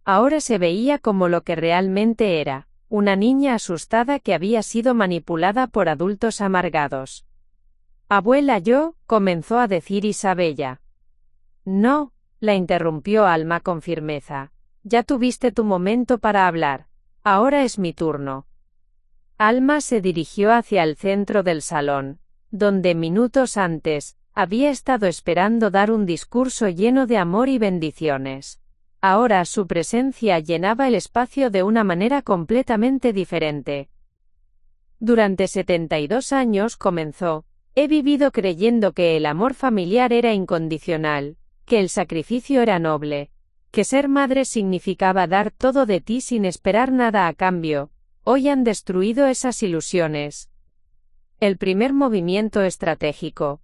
Ahora se veía como lo que realmente era, una niña asustada que había sido manipulada por adultos amargados. Abuela, comenzó a decir Isabella. No, la interrumpió Alma con firmeza. Ya tuviste tu momento para hablar. Ahora es mi turno. Alma se dirigió hacia el centro del salón, donde minutos antes, había estado esperando dar un discurso lleno de amor y bendiciones. Ahora su presencia llenaba el espacio de una manera completamente diferente. Durante 72 años comenzó, he vivido creyendo que el amor familiar era incondicional, que el sacrificio era noble, que ser madre significaba dar todo de ti sin esperar nada a cambio. Hoy han destruido esas ilusiones. El primer movimiento estratégico.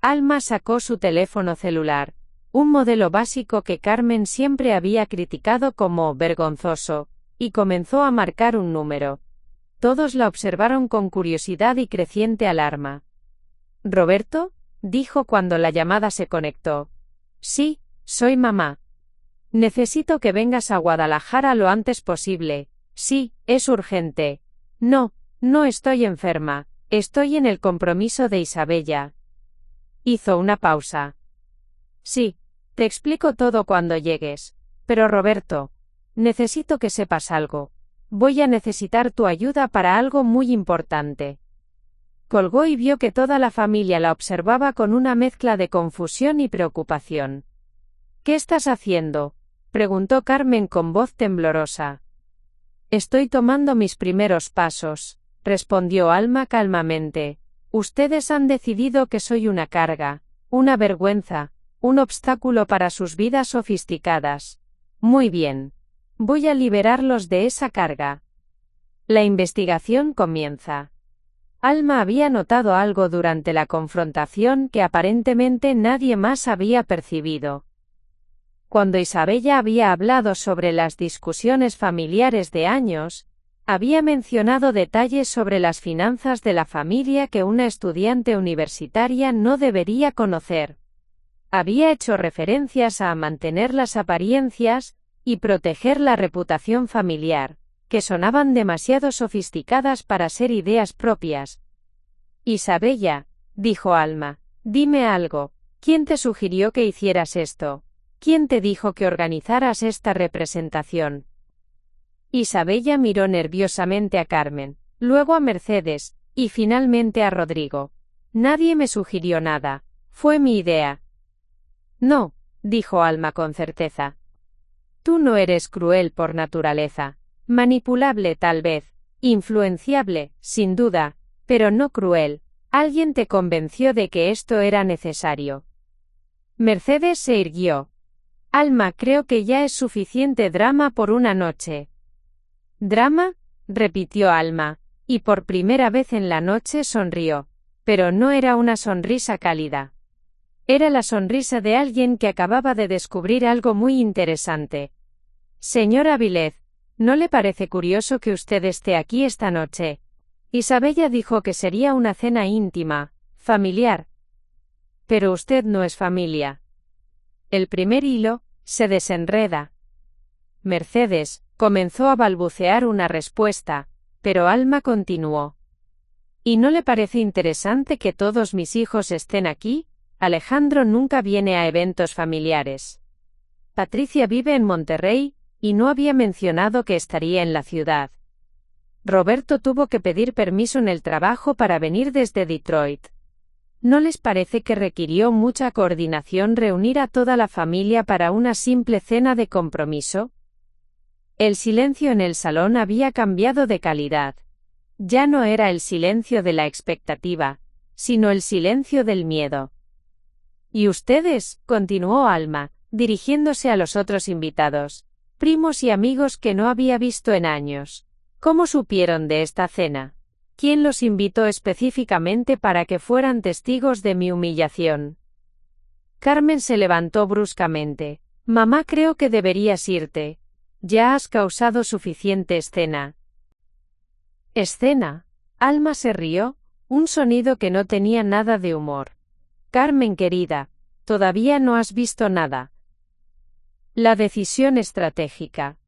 Alma sacó su teléfono celular, un modelo básico que Carmen siempre había criticado como vergonzoso, y comenzó a marcar un número. Todos la observaron con curiosidad y creciente alarma. «¿Roberto?», dijo cuando la llamada se conectó. «Sí, soy mamá. Necesito que vengas a Guadalajara lo antes posible». «Sí, es urgente». «No, no estoy enferma, estoy en el compromiso de Isabella». Hizo una pausa. «Sí, te explico todo cuando llegues. Pero Roberto, necesito que sepas algo. Voy a necesitar tu ayuda para algo muy importante». Colgó y vio que toda la familia la observaba con una mezcla de confusión y preocupación. «¿Qué estás haciendo?», preguntó Carmen con voz temblorosa. «Estoy tomando mis primeros pasos», respondió Alma calmamente. «Ustedes han decidido que soy una carga, una vergüenza, un obstáculo para sus vidas sofisticadas. Muy bien. Voy a liberarlos de esa carga. La investigación comienza». Alma había notado algo durante la confrontación que aparentemente nadie más había percibido. Cuando Isabella había hablado sobre las discusiones familiares de años, había mencionado detalles sobre las finanzas de la familia que una estudiante universitaria no debería conocer. Había hecho referencias a mantener las apariencias y proteger la reputación familiar, que sonaban demasiado sofisticadas para ser ideas propias. «Isabella», dijo Alma, «dime algo. ¿Quién te sugirió que hicieras esto? ¿Quién te dijo que organizaras esta representación?». Isabella miró nerviosamente a Carmen, luego a Mercedes, y finalmente a Rodrigo. «Nadie me sugirió nada. Fue mi idea». «No», dijo Alma con certeza. «Tú no eres cruel por naturaleza. Manipulable tal vez, influenciable, sin duda, pero no cruel. Alguien te convenció de que esto era necesario». Mercedes se irguió. «Alma, creo que ya es suficiente drama por una noche». «¿Drama?», repitió Alma, y por primera vez en la noche sonrió, pero no era una sonrisa cálida. Era la sonrisa de alguien que acababa de descubrir algo muy interesante. «Señora Vilez, ¿no le parece curioso que usted esté aquí esta noche? Isabella dijo que sería una cena íntima, familiar. Pero usted no es familia». El primer hilo se desenreda. Mercedes comenzó a balbucear una respuesta, pero Alma continuó. «¿Y no le parece interesante que todos mis hijos estén aquí? Alejandro nunca viene a eventos familiares. Patricia vive en Monterrey, y no había mencionado que estaría en la ciudad. Roberto tuvo que pedir permiso en el trabajo para venir desde Detroit. ¿No les parece que requirió mucha coordinación reunir a toda la familia para una simple cena de compromiso?» El silencio en el salón había cambiado de calidad. Ya no era el silencio de la expectativa, sino el silencio del miedo. «¿Y ustedes?», continuó Alma, dirigiéndose a los otros invitados, primos y amigos que no había visto en años. «¿Cómo supieron de esta cena? ¿Quién los invitó específicamente para que fueran testigos de mi humillación?». Carmen se levantó bruscamente. «Mamá, creo que deberías irte. Ya has causado suficiente escena». «¿Escena?». Alma se rió, un sonido que no tenía nada de humor. «Carmen querida, todavía no has visto nada». La decisión estratégica.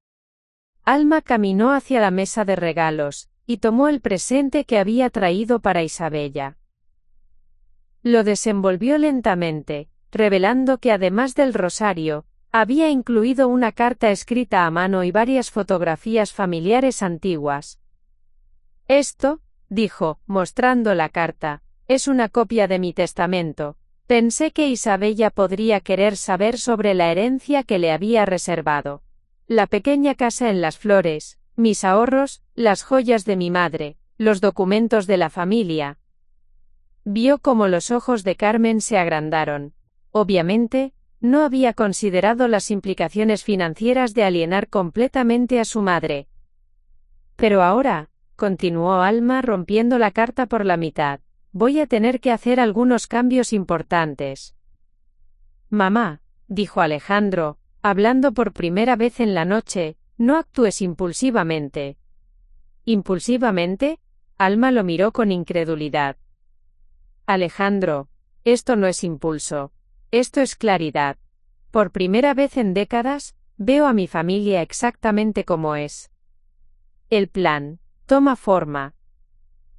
Alma caminó hacia la mesa de regalos, y tomó el presente que había traído para Isabella. Lo desenvolvió lentamente, revelando que además del rosario, había incluido una carta escrita a mano y varias fotografías familiares antiguas. «Esto», dijo, mostrando la carta, «es una copia de mi testamento. Pensé que Isabella podría querer saber sobre la herencia que le había reservado. La pequeña casa en las flores, mis ahorros, las joyas de mi madre, los documentos de la familia». Vio cómo los ojos de Carmen se agrandaron. Obviamente, No había considerado las implicaciones financieras de alienar completamente a su madre. Pero ahora, continuó Alma rompiendo la carta por la mitad, voy a tener que hacer algunos cambios importantes. Mamá, dijo Alejandro, hablando por primera vez en la noche, no actúes impulsivamente. ¿Impulsivamente? Alma lo miró con incredulidad. Alejandro, esto no es impulso. Esto es claridad. Por primera vez en décadas, veo a mi familia exactamente como es. El plan toma forma.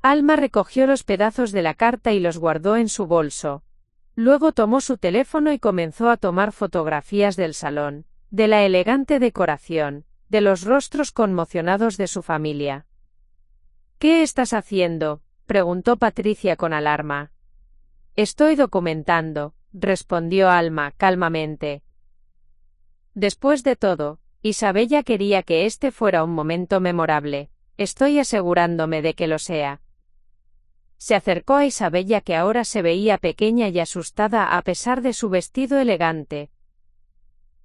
Alma recogió los pedazos de la carta y los guardó en su bolso. Luego tomó su teléfono y comenzó a tomar fotografías del salón, de la elegante decoración, de los rostros conmocionados de su familia. ¿Qué estás haciendo?, preguntó Patricia con alarma. Estoy documentando, respondió Alma calmamente. Después de todo, Isabella quería que este fuera un momento memorable. Estoy asegurándome de que lo sea. Se acercó a Isabella, que ahora se veía pequeña y asustada a pesar de su vestido elegante.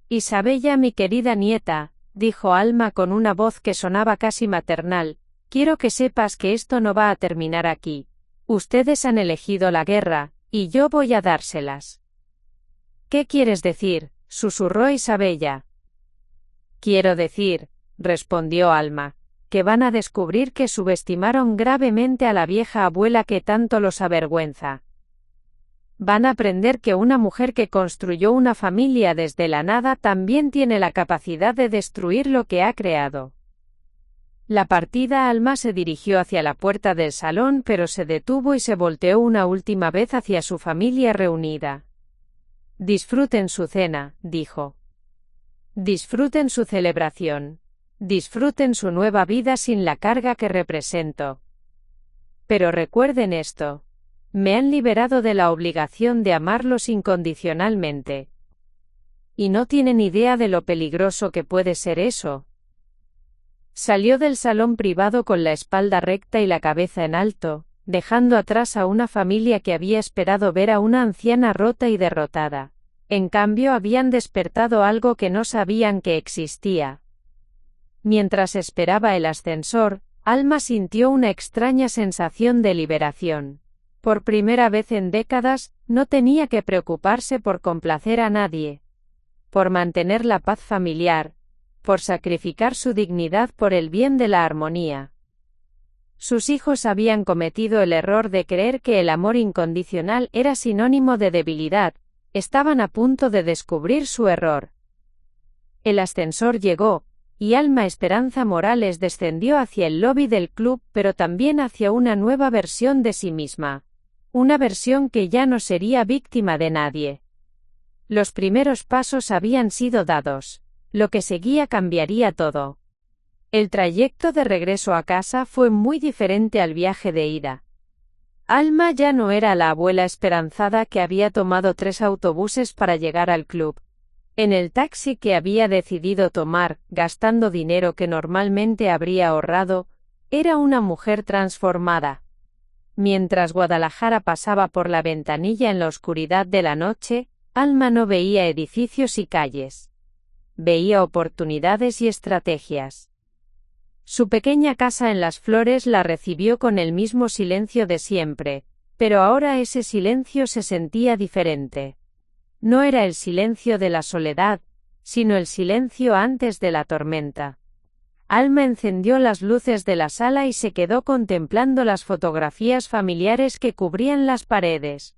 Isabella, mi querida nieta, dijo Alma con una voz que sonaba casi maternal, quiero que sepas que esto no va a terminar aquí. Ustedes han elegido la guerra, y yo voy a dárselas. ¿Qué quieres decir?, susurró Isabella. Quiero decir, respondió Alma, que van a descubrir que subestimaron gravemente a la vieja abuela que tanto los avergüenza. Van a aprender que una mujer que construyó una familia desde la nada también tiene la capacidad de destruir lo que ha creado. La partida Alma se dirigió hacia la puerta del salón, pero se detuvo y se volteó una última vez hacia su familia reunida. Disfruten su cena, dijo. Disfruten su celebración. Disfruten su nueva vida sin la carga que represento. Pero recuerden esto. Me han liberado de la obligación de amarlos incondicionalmente. Y no tienen idea de lo peligroso que puede ser eso. Salió del salón privado con la espalda recta y la cabeza en alto, dejando atrás a una familia que había esperado ver a una anciana rota y derrotada. En cambio, habían despertado algo que no sabían que existía. Mientras esperaba el ascensor, Alma sintió una extraña sensación de liberación. Por primera vez en décadas, no tenía que preocuparse por complacer a nadie, por mantener la paz familiar, por sacrificar su dignidad por el bien de la armonía. Sus hijos habían cometido el error de creer que el amor incondicional era sinónimo de debilidad. Estaban a punto de descubrir su error. El ascensor llegó, y Alma Esperanza Morales descendió hacia el lobby del club, pero también hacia una nueva versión de sí misma. Una versión que ya no sería víctima de nadie. Los primeros pasos habían sido dados. Lo que seguía cambiaría todo. El trayecto de regreso a casa fue muy diferente al viaje de ida. Alma ya no era la abuela esperanzada que había tomado 3 autobuses para llegar al club. En el taxi que había decidido tomar, gastando dinero que normalmente habría ahorrado, era una mujer transformada. Mientras Guadalajara pasaba por la ventanilla en la oscuridad de la noche, Alma no veía edificios y calles. Veía oportunidades y estrategias. Su pequeña casa en Las Flores la recibió con el mismo silencio de siempre, pero ahora ese silencio se sentía diferente. No era el silencio de la soledad, sino el silencio antes de la tormenta. Alma encendió las luces de la sala y se quedó contemplando las fotografías familiares que cubrían las paredes.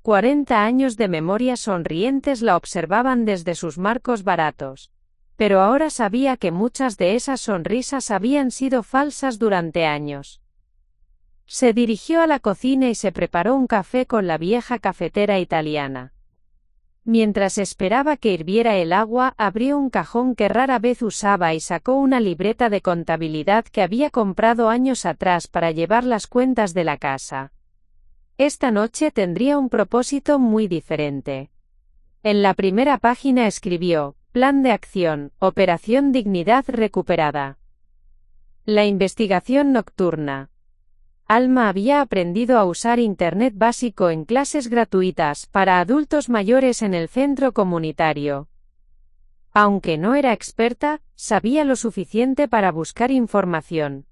40 años de memorias sonrientes la observaban desde sus marcos baratos. Pero ahora sabía que muchas de esas sonrisas habían sido falsas durante años. Se dirigió a la cocina y se preparó un café con la vieja cafetera italiana. Mientras esperaba que hirviera el agua, abrió un cajón que rara vez usaba y sacó una libreta de contabilidad que había comprado años atrás para llevar las cuentas de la casa. Esta noche tendría un propósito muy diferente. En la primera página escribió: Plan de acción, Operación Dignidad Recuperada. La investigación nocturna. Alma había aprendido a usar Internet básico en clases gratuitas para adultos mayores en el centro comunitario. Aunque no era experta, sabía lo suficiente para buscar información.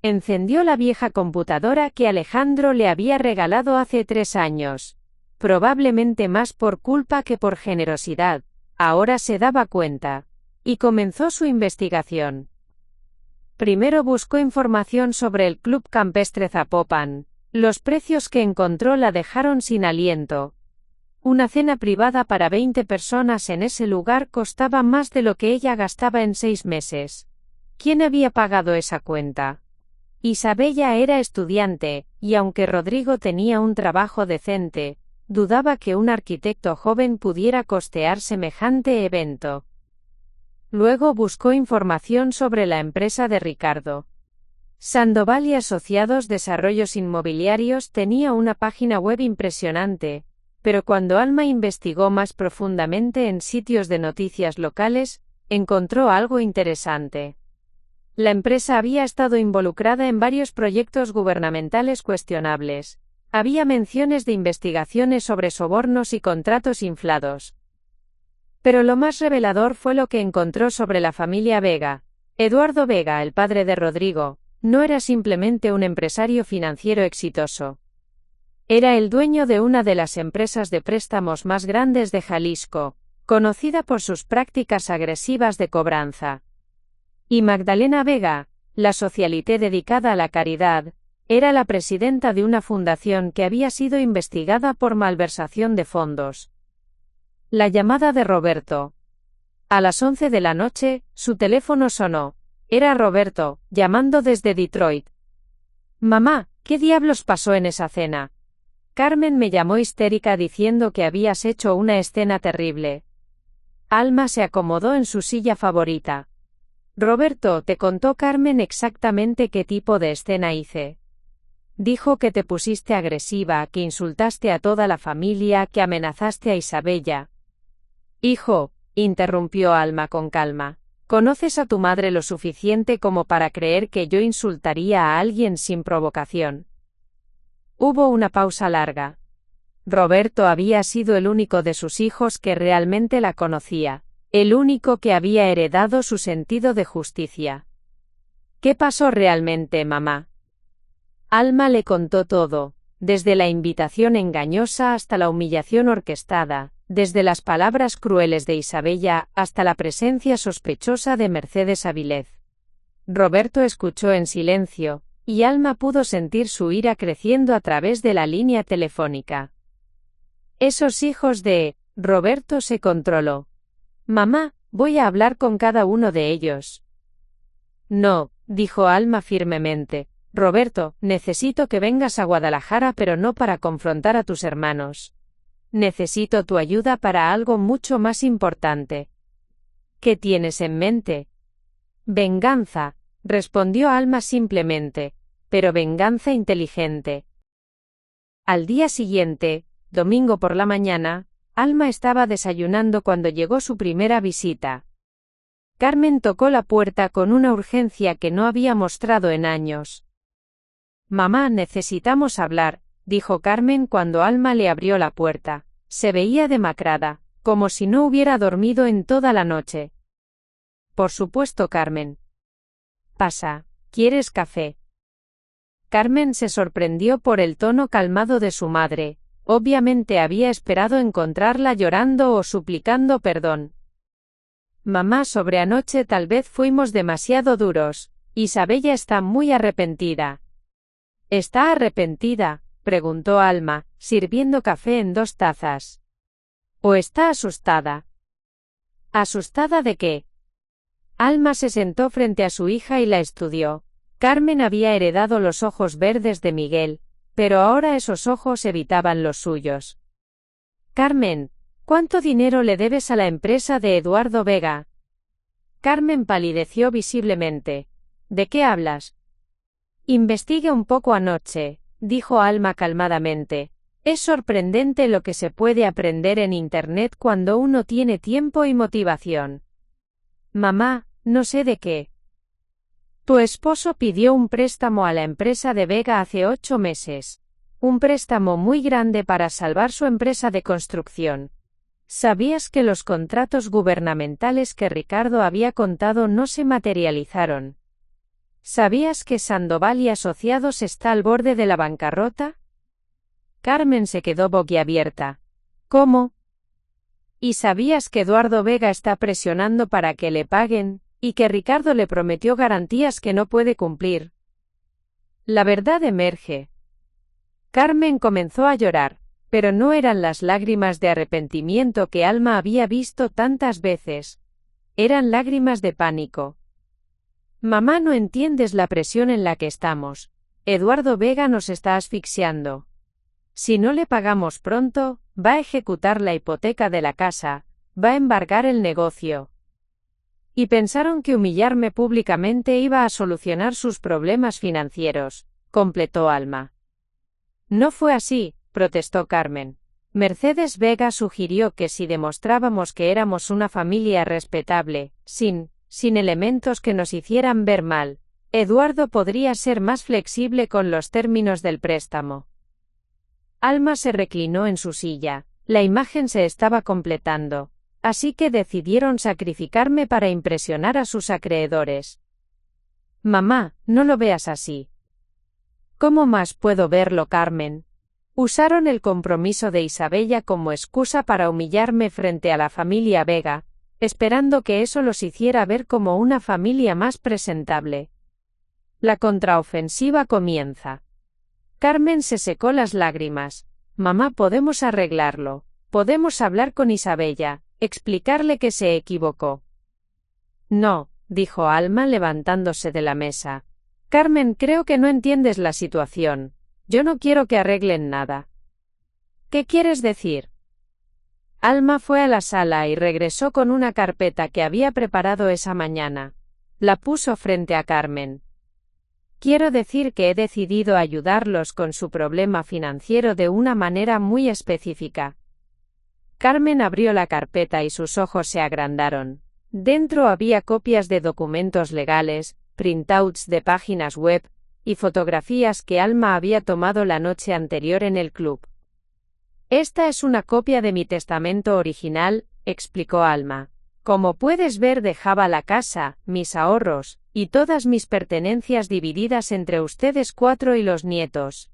Encendió la vieja computadora que Alejandro le había regalado hace 3 años. Probablemente más por culpa que por generosidad, ahora se daba cuenta. Y comenzó su investigación. Primero buscó información sobre el Club Campestre Zapopan. Los precios que encontró la dejaron sin aliento. Una cena privada para 20 personas en ese lugar costaba más de lo que ella gastaba en 6 meses. ¿Quién había pagado esa cuenta? Isabella era estudiante, y aunque Rodrigo tenía un trabajo decente, dudaba que un arquitecto joven pudiera costear semejante evento. Luego buscó información sobre la empresa de Ricardo. Sandoval y Asociados Desarrollos Inmobiliarios tenía una página web impresionante, pero cuando Alma investigó más profundamente en sitios de noticias locales, encontró algo interesante. La empresa había estado involucrada en varios proyectos gubernamentales cuestionables. Había menciones de investigaciones sobre sobornos y contratos inflados. Pero lo más revelador fue lo que encontró sobre la familia Vega. Eduardo Vega, el padre de Rodrigo, no era simplemente un empresario financiero exitoso. Era el dueño de una de las empresas de préstamos más grandes de Jalisco, conocida por sus prácticas agresivas de cobranza. Y Magdalena Vega, la socialité dedicada a la caridad, era la presidenta de una fundación que había sido investigada por malversación de fondos. La llamada de Roberto. A las 11 de la noche, su teléfono sonó. Era Roberto, llamando desde Detroit. «Mamá, ¿qué diablos pasó en esa cena? Carmen me llamó histérica diciendo que habías hecho una escena terrible». Alma se acomodó en su silla favorita. «Roberto, ¿te contó Carmen exactamente qué tipo de escena hice?» «Dijo que te pusiste agresiva, que insultaste a toda la familia, que amenazaste a Isabella». «Hijo», interrumpió Alma con calma, «¿conoces a tu madre lo suficiente como para creer que yo insultaría a alguien sin provocación?» Hubo una pausa larga. Roberto había sido el único de sus hijos que realmente la conocía, el único que había heredado su sentido de justicia. «¿Qué pasó realmente, mamá?» Alma le contó todo, desde la invitación engañosa hasta la humillación orquestada, desde las palabras crueles de Isabella hasta la presencia sospechosa de Mercedes Avilés. Roberto escuchó en silencio, y Alma pudo sentir su ira creciendo a través de la línea telefónica. Esos hijos de... Roberto se controló. «Mamá, voy a hablar con cada uno de ellos». «No», dijo Alma firmemente. «Roberto, necesito que vengas a Guadalajara, pero no para confrontar a tus hermanos. Necesito tu ayuda para algo mucho más importante». «¿Qué tienes en mente?» «Venganza», respondió Alma simplemente, pero venganza inteligente. Al día siguiente, domingo por la mañana, Alma estaba desayunando cuando llegó su primera visita. Carmen tocó la puerta con una urgencia que no había mostrado en años. «Mamá, necesitamos hablar», dijo Carmen cuando Alma le abrió la puerta. Se veía demacrada, como si no hubiera dormido en toda la noche. «Por supuesto, Carmen». «Pasa, ¿quieres café?» Carmen se sorprendió por el tono calmado de su madre. Obviamente había esperado encontrarla llorando o suplicando perdón. «Mamá, sobre anoche tal vez fuimos demasiado duros. Isabella está muy arrepentida». «¿Está arrepentida?», preguntó Alma, sirviendo café en 2 tazas. «¿O está asustada?» «¿Asustada de qué?». Alma se sentó frente a su hija y la estudió. Carmen había heredado los ojos verdes de Miguel, pero ahora esos ojos evitaban los suyos. «Carmen, ¿cuánto dinero le debes a la empresa de Eduardo Vega?» Carmen palideció visiblemente. «¿De qué hablas?» «Investigué un poco anoche», dijo Alma calmadamente. «Es sorprendente lo que se puede aprender en Internet cuando uno tiene tiempo y motivación». «Mamá, no sé de qué». Tu esposo pidió un préstamo a la empresa de Vega hace 8 meses. Un préstamo muy grande para salvar su empresa de construcción. ¿Sabías que los contratos gubernamentales que Ricardo había contado no se materializaron? ¿Sabías que Sandoval y Asociados está al borde de la bancarrota? Carmen se quedó boquiabierta. ¿Cómo? ¿Y sabías que Eduardo Vega está presionando para que le paguen, y que Ricardo le prometió garantías que no puede cumplir? La verdad emerge. Carmen comenzó a llorar, pero no eran las lágrimas de arrepentimiento que Alma había visto tantas veces. Eran lágrimas de pánico. Mamá, no entiendes la presión en la que estamos. Eduardo Vega nos está asfixiando. Si no le pagamos pronto, va a ejecutar la hipoteca de la casa, va a embargar el negocio. Y pensaron que humillarme públicamente iba a solucionar sus problemas financieros, completó Alma. No fue así, protestó Carmen. Mercedes Vega sugirió que si demostrábamos que éramos una familia respetable, sin elementos que nos hicieran ver mal, Eduardo podría ser más flexible con los términos del préstamo. Alma se reclinó en su silla. La imagen se estaba completando, así que decidieron sacrificarme para impresionar a sus acreedores. Mamá, no lo veas así. ¿Cómo más puedo verlo, Carmen? Usaron el compromiso de Isabella como excusa para humillarme frente a la familia Vega, esperando que eso los hiciera ver como una familia más presentable. La contraofensiva comienza. Carmen se secó las lágrimas. Mamá, podemos arreglarlo. Podemos hablar con Isabella, explicarle que se equivocó. No, dijo Alma levantándose de la mesa. Carmen, creo que no entiendes la situación. Yo no quiero que arreglen nada. ¿Qué quieres decir? Alma fue a la sala y regresó con una carpeta que había preparado esa mañana. La puso frente a Carmen. Quiero decir que he decidido ayudarlos con su problema financiero de una manera muy específica. Carmen abrió la carpeta y sus ojos se agrandaron. Dentro había copias de documentos legales, printouts de páginas web, y fotografías que Alma había tomado la noche anterior en el club. Esta es una copia de mi testamento original, explicó Alma. Como puedes ver, dejaba la casa, mis ahorros, y todas mis pertenencias divididas entre ustedes 4 y los nietos.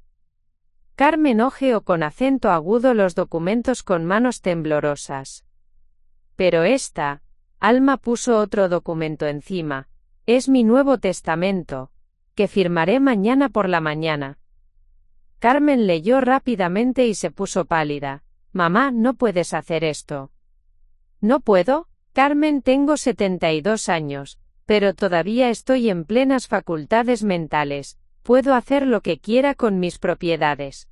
Carmen hojeó con acento agudo los documentos con manos temblorosas. Pero Alma puso otro documento encima. Es mi nuevo testamento, que firmaré mañana por la mañana. Carmen leyó rápidamente y se puso pálida. Mamá, no puedes hacer esto. ¿No puedo? Carmen, tengo 72 años, pero todavía estoy en plenas facultades mentales, puedo hacer lo que quiera con mis propiedades.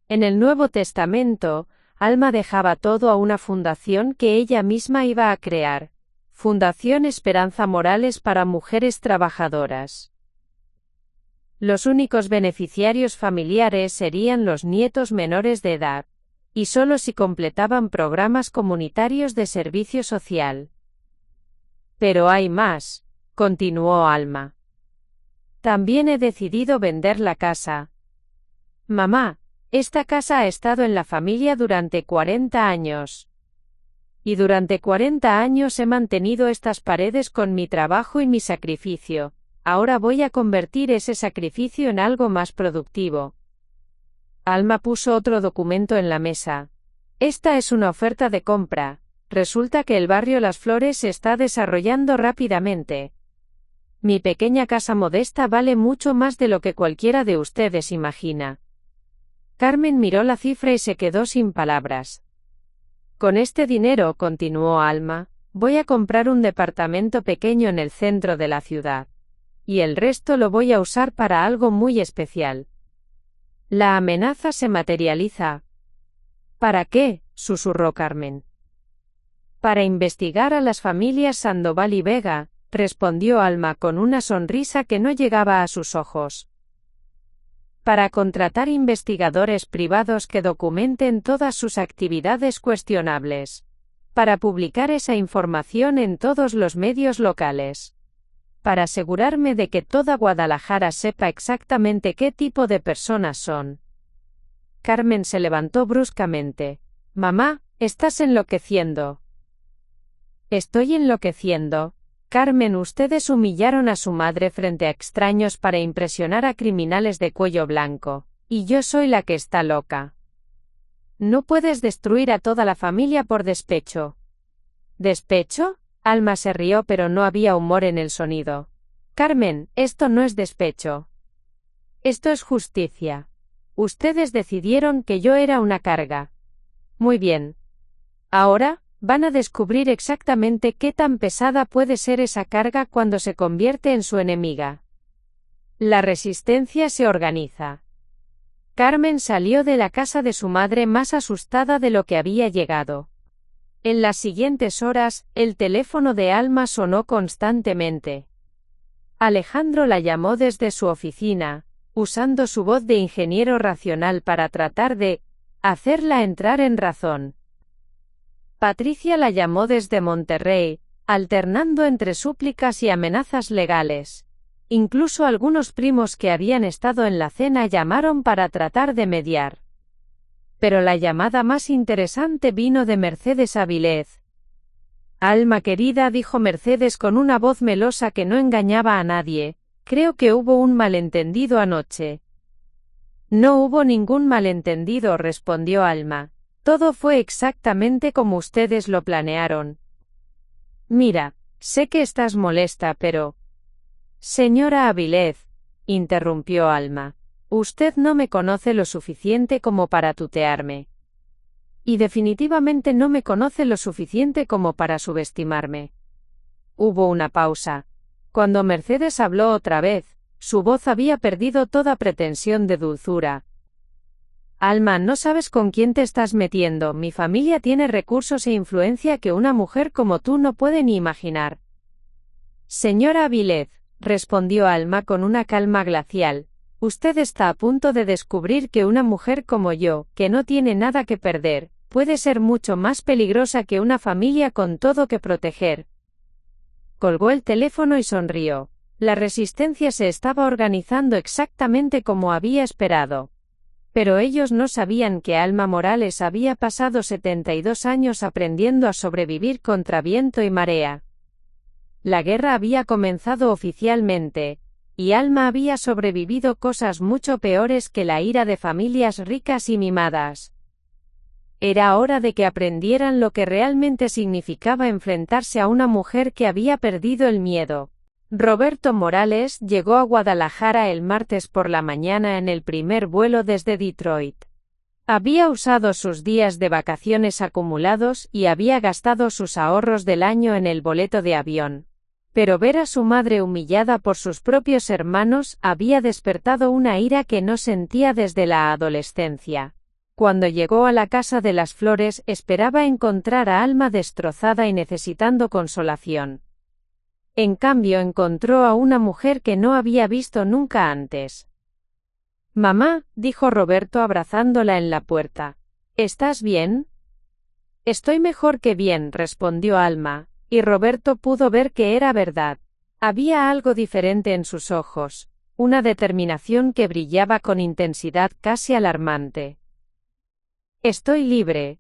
En el Nuevo Testamento, Alma dejaba todo a una fundación que ella misma iba a crear, Fundación Esperanza Morales para Mujeres Trabajadoras. Los únicos beneficiarios familiares serían los nietos menores de edad, y solo si completaban programas comunitarios de servicio social. Pero hay más, continuó Alma. También he decidido vender la casa. Mamá, esta casa ha estado en la familia durante 40 años. Y durante 40 años he mantenido estas paredes con mi trabajo y mi sacrificio. Ahora voy a convertir ese sacrificio en algo más productivo. Alma puso otro documento en la mesa. Esta es una oferta de compra. Resulta que el barrio Las Flores se está desarrollando rápidamente. Mi pequeña casa modesta vale mucho más de lo que cualquiera de ustedes imagina. Carmen miró la cifra y se quedó sin palabras. Con este dinero, continuó Alma, voy a comprar un departamento pequeño en el centro de la ciudad. Y el resto lo voy a usar para algo muy especial. La amenaza se materializa. ¿Para qué?, susurró Carmen. Para investigar a las familias Sandoval y Vega, respondió Alma con una sonrisa que no llegaba a sus ojos. Para contratar investigadores privados que documenten todas sus actividades cuestionables. Para publicar esa información en todos los medios locales. para asegurarme de que toda Guadalajara sepa exactamente qué tipo de personas son. Carmen se levantó bruscamente. Mamá, estás enloqueciendo. Estoy enloqueciendo. Carmen, ustedes humillaron a su madre frente a extraños para impresionar a criminales de cuello blanco, y yo soy la que está loca. No puedes destruir a toda la familia por despecho. ¿Despecho? Alma se rió, pero no había humor en el sonido. Carmen, esto no es despecho. Esto es justicia. Ustedes decidieron que yo era una carga. Muy bien. Ahora, van a descubrir exactamente qué tan pesada puede ser esa carga cuando se convierte en su enemiga. La resistencia se organiza. Carmen salió de la casa de su madre más asustada de lo que había llegado. En las siguientes horas, el teléfono de Alma sonó constantemente. Alejandro la llamó desde su oficina, usando su voz de ingeniero racional para tratar de hacerla entrar en razón. Patricia la llamó desde Monterrey, alternando entre súplicas y amenazas legales. Incluso algunos primos que habían estado en la cena llamaron para tratar de mediar. Pero la llamada más interesante vino de Mercedes Avilés. Alma querida, dijo Mercedes con una voz melosa que no engañaba a nadie, creo que hubo un malentendido anoche. No hubo ningún malentendido, respondió Alma. Todo fue exactamente como ustedes lo planearon. Mira, sé que estás molesta, pero... Señora Avilés, interrumpió Alma, usted no me conoce lo suficiente como para tutearme. Y definitivamente no me conoce lo suficiente como para subestimarme. Hubo una pausa. Cuando Mercedes habló otra vez, su voz había perdido toda pretensión de dulzura. Alma, no sabes con quién te estás metiendo. Mi familia tiene recursos e influencia que una mujer como tú no puede ni imaginar. Señora Avilés, respondió Alma con una calma glacial, usted está a punto de descubrir que una mujer como yo, que no tiene nada que perder, puede ser mucho más peligrosa que una familia con todo que proteger. Colgó el teléfono y sonrió. La resistencia se estaba organizando exactamente como había esperado. Pero ellos no sabían que Alma Morales había pasado 72 años aprendiendo a sobrevivir contra viento y marea. La guerra había comenzado oficialmente, y Alma había sobrevivido cosas mucho peores que la ira de familias ricas y mimadas. Era hora de que aprendieran lo que realmente significaba enfrentarse a una mujer que había perdido el miedo. Roberto Morales llegó a Guadalajara el martes por la mañana en el primer vuelo desde Detroit. Había usado sus días de vacaciones acumulados y había gastado sus ahorros del año en el boleto de avión. Pero ver a su madre humillada por sus propios hermanos había despertado una ira que no sentía desde la adolescencia. Cuando llegó a la Casa de las Flores, esperaba encontrar a Alma destrozada y necesitando consolación. En cambio, encontró a una mujer que no había visto nunca antes. Mamá, dijo Roberto abrazándola en la puerta. ¿Estás bien? Estoy mejor que bien, respondió Alma, y Roberto pudo ver que era verdad. Había algo diferente en sus ojos, una determinación que brillaba con intensidad casi alarmante. Estoy libre.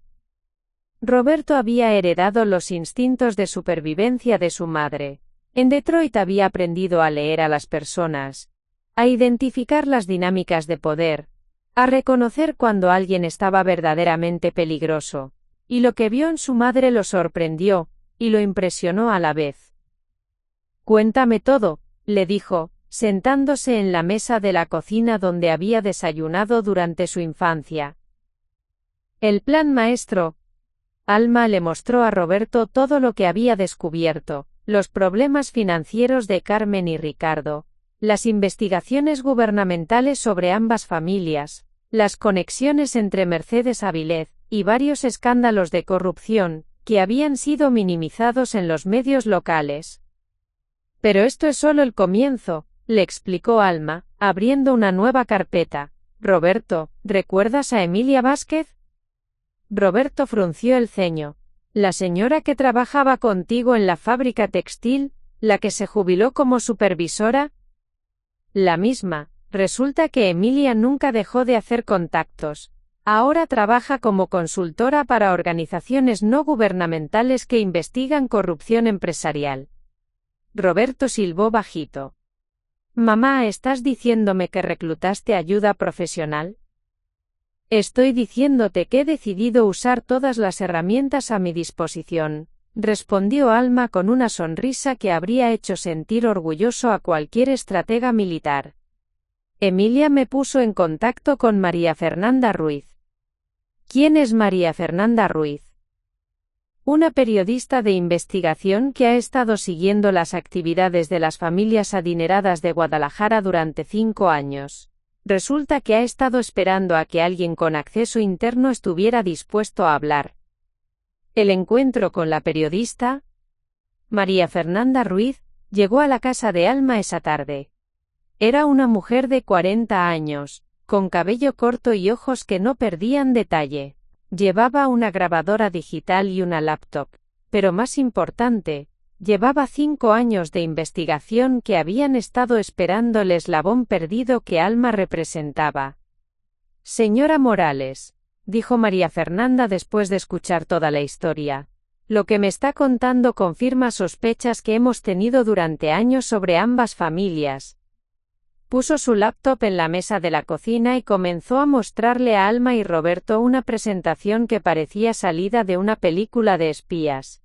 Roberto había heredado los instintos de supervivencia de su madre. En Detroit había aprendido a leer a las personas, a identificar las dinámicas de poder, a reconocer cuando alguien estaba verdaderamente peligroso, y lo que vio en su madre lo sorprendió, y lo impresionó a la vez. Cuéntame todo, le dijo, sentándose en la mesa de la cocina donde había desayunado durante su infancia. El plan maestro. Alma le mostró a Roberto todo lo que había descubierto. Los problemas financieros de Carmen y Ricardo, las investigaciones gubernamentales sobre ambas familias, las conexiones entre Mercedes Avilés y varios escándalos de corrupción, que habían sido minimizados en los medios locales. Pero esto es solo el comienzo, le explicó Alma, abriendo una nueva carpeta. Roberto, ¿recuerdas a Emilia Vázquez? Roberto frunció el ceño. La señora que trabajaba contigo en la fábrica textil, ¿La que se jubiló como supervisora? La misma. Resulta que Emilia nunca dejó de hacer contactos. Ahora trabaja como consultora para organizaciones no gubernamentales que investigan corrupción empresarial. Roberto silbó bajito. Mamá, ¿estás diciéndome que reclutaste ayuda profesional? Estoy diciéndote que he decidido usar todas las herramientas a mi disposición, respondió Alma con una sonrisa que habría hecho sentir orgulloso a cualquier estratega militar. Emilia me puso en contacto con María Fernanda Ruiz. ¿Quién es María Fernanda Ruiz? Una periodista de investigación que ha estado siguiendo las actividades de las familias adineradas de Guadalajara durante 5 años. Resulta que ha estado esperando a que alguien con acceso interno estuviera dispuesto a hablar. El encuentro con la periodista, María Fernanda Ruiz, llegó a la casa de Alma esa tarde. Era una mujer de 40 años, con cabello corto y ojos que no perdían detalle. Llevaba una grabadora digital y una laptop, pero más importante, llevaba 5 años de investigación que habían estado esperando el eslabón perdido que Alma representaba. Señora Morales, dijo María Fernanda después de escuchar toda la historia, lo que me está contando confirma sospechas que hemos tenido durante años sobre ambas familias. Puso su laptop en la mesa de la cocina y comenzó a mostrarle a Alma y Roberto una presentación que parecía salida de una película de espías.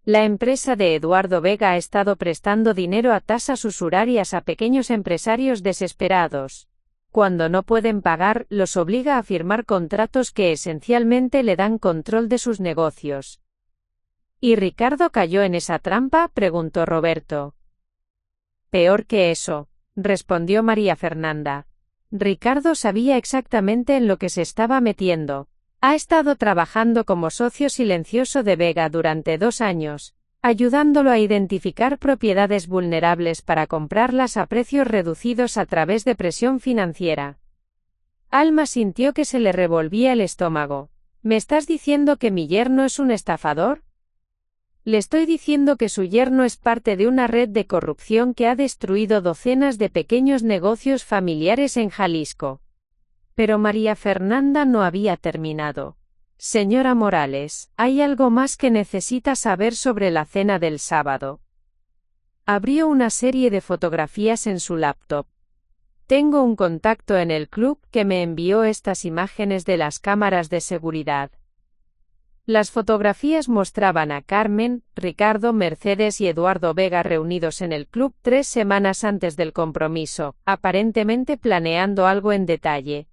La empresa de Eduardo Vega ha estado prestando dinero a tasas usurarias a pequeños empresarios desesperados. Cuando no pueden pagar, los obliga a firmar contratos que esencialmente le dan control de sus negocios. ¿Y Ricardo cayó en esa trampa?, preguntó Roberto. Peor que eso, respondió María Fernanda. Ricardo sabía exactamente en lo que se estaba metiendo. Ha estado trabajando como socio silencioso de Vega durante 2 años, ayudándolo a identificar propiedades vulnerables para comprarlas a precios reducidos a través de presión financiera. Alma sintió que se le revolvía el estómago. ¿Me estás diciendo que mi yerno es un estafador? Le estoy diciendo que su yerno es parte de una red de corrupción que ha destruido docenas de pequeños negocios familiares en Jalisco. Pero María Fernanda no había terminado. Señora Morales, hay algo más que necesita saber sobre la cena del sábado. Abrió una serie de fotografías en su laptop. Tengo un contacto en el club que me envió estas imágenes de las cámaras de seguridad. Las fotografías mostraban a Carmen, Ricardo, Mercedes y Eduardo Vega reunidos en el club 3 semanas antes del compromiso, aparentemente planeando algo en detalle.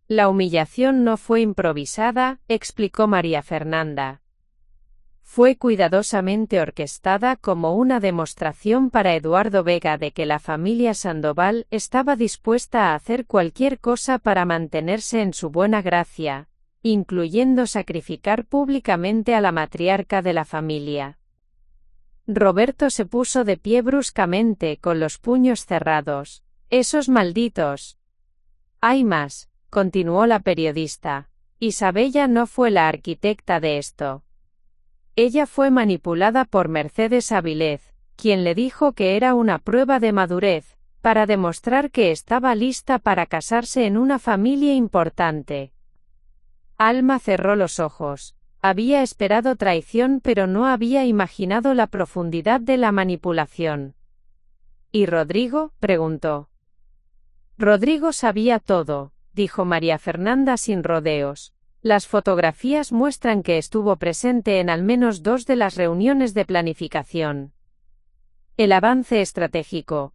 La humillación no fue improvisada, explicó María Fernanda. Fue cuidadosamente orquestada como una demostración para Eduardo Vega de que la familia Sandoval estaba dispuesta a hacer cualquier cosa para mantenerse en su buena gracia, incluyendo sacrificar públicamente a la matriarca de la familia. Roberto se puso de pie bruscamente con los puños cerrados. ¡Esos malditos! Hay más, continuó la periodista. Isabella no fue la arquitecta de esto. Ella fue manipulada por Mercedes Avilés, quien le dijo que era una prueba de madurez, para demostrar que estaba lista para casarse en una familia importante. Alma cerró los ojos. Había esperado traición pero no había imaginado la profundidad de la manipulación. ¿Y Rodrigo?, preguntó. Rodrigo sabía todo, dijo María Fernanda sin rodeos. Las fotografías muestran que estuvo presente en al menos 2 de las reuniones de planificación. El avance estratégico.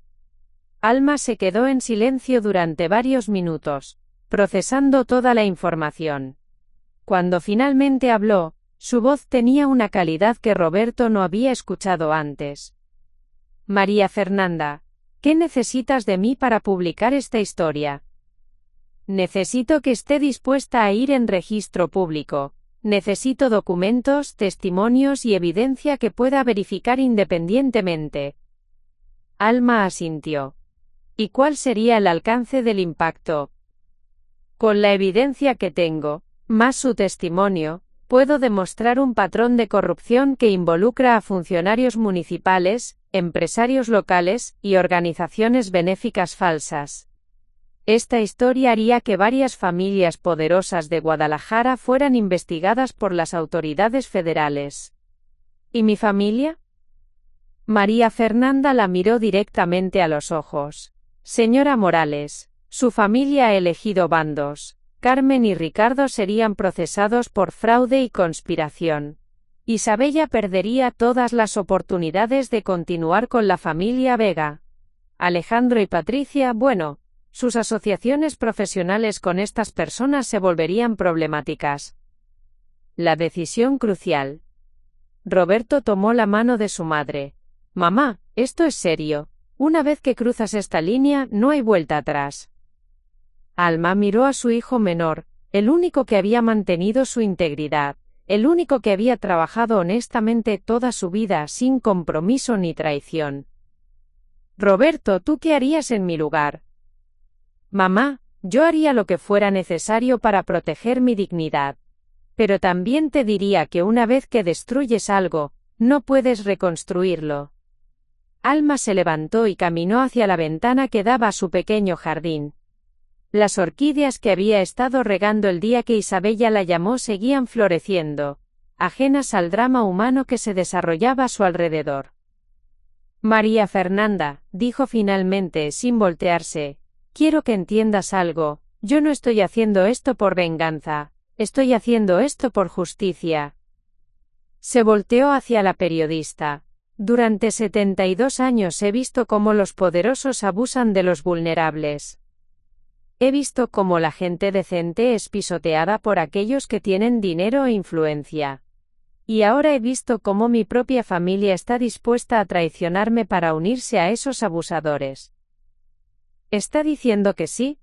Alma se quedó en silencio durante varios minutos, procesando toda la información. Cuando finalmente habló, su voz tenía una calidad que Roberto no había escuchado antes. María Fernanda, ¿qué necesitas de mí para publicar esta historia? Necesito que esté dispuesta a ir en registro público. Necesito documentos, testimonios y evidencia que pueda verificar independientemente. Alma asintió. ¿Y cuál sería el alcance del impacto? Con la evidencia que tengo, más su testimonio, puedo demostrar un patrón de corrupción que involucra a funcionarios municipales, empresarios locales y organizaciones benéficas falsas. Esta historia haría que varias familias poderosas de Guadalajara fueran investigadas por las autoridades federales. ¿Y mi familia? María Fernanda la miró directamente a los ojos. Señora Morales, su familia ha elegido bandos. Carmen y Ricardo serían procesados por fraude y conspiración. Isabella perdería todas las oportunidades de continuar con la familia Vega. Alejandro y Patricia, bueno, sus asociaciones profesionales con estas personas se volverían problemáticas. La decisión crucial. Roberto tomó la mano de su madre. Mamá, esto es serio. Una vez que cruzas esta línea, no hay vuelta atrás. Alma miró a su hijo menor, el único que había mantenido su integridad, el único que había trabajado honestamente toda su vida sin compromiso ni traición. Roberto, ¿tú qué harías en mi lugar? Mamá, yo haría lo que fuera necesario para proteger mi dignidad. Pero también te diría que una vez que destruyes algo, no puedes reconstruirlo. Alma se levantó y caminó hacia la ventana que daba a su pequeño jardín. Las orquídeas que había estado regando el día que Isabella la llamó seguían floreciendo, ajenas al drama humano que se desarrollaba a su alrededor. María Fernanda, dijo finalmente sin voltearse, quiero que entiendas algo, yo no estoy haciendo esto por venganza, estoy haciendo esto por justicia. Se volteó hacia la periodista. Durante 72 años he visto cómo los poderosos abusan de los vulnerables. He visto cómo la gente decente es pisoteada por aquellos que tienen dinero e influencia. Y ahora he visto cómo mi propia familia está dispuesta a traicionarme para unirse a esos abusadores. ¿Está diciendo que sí?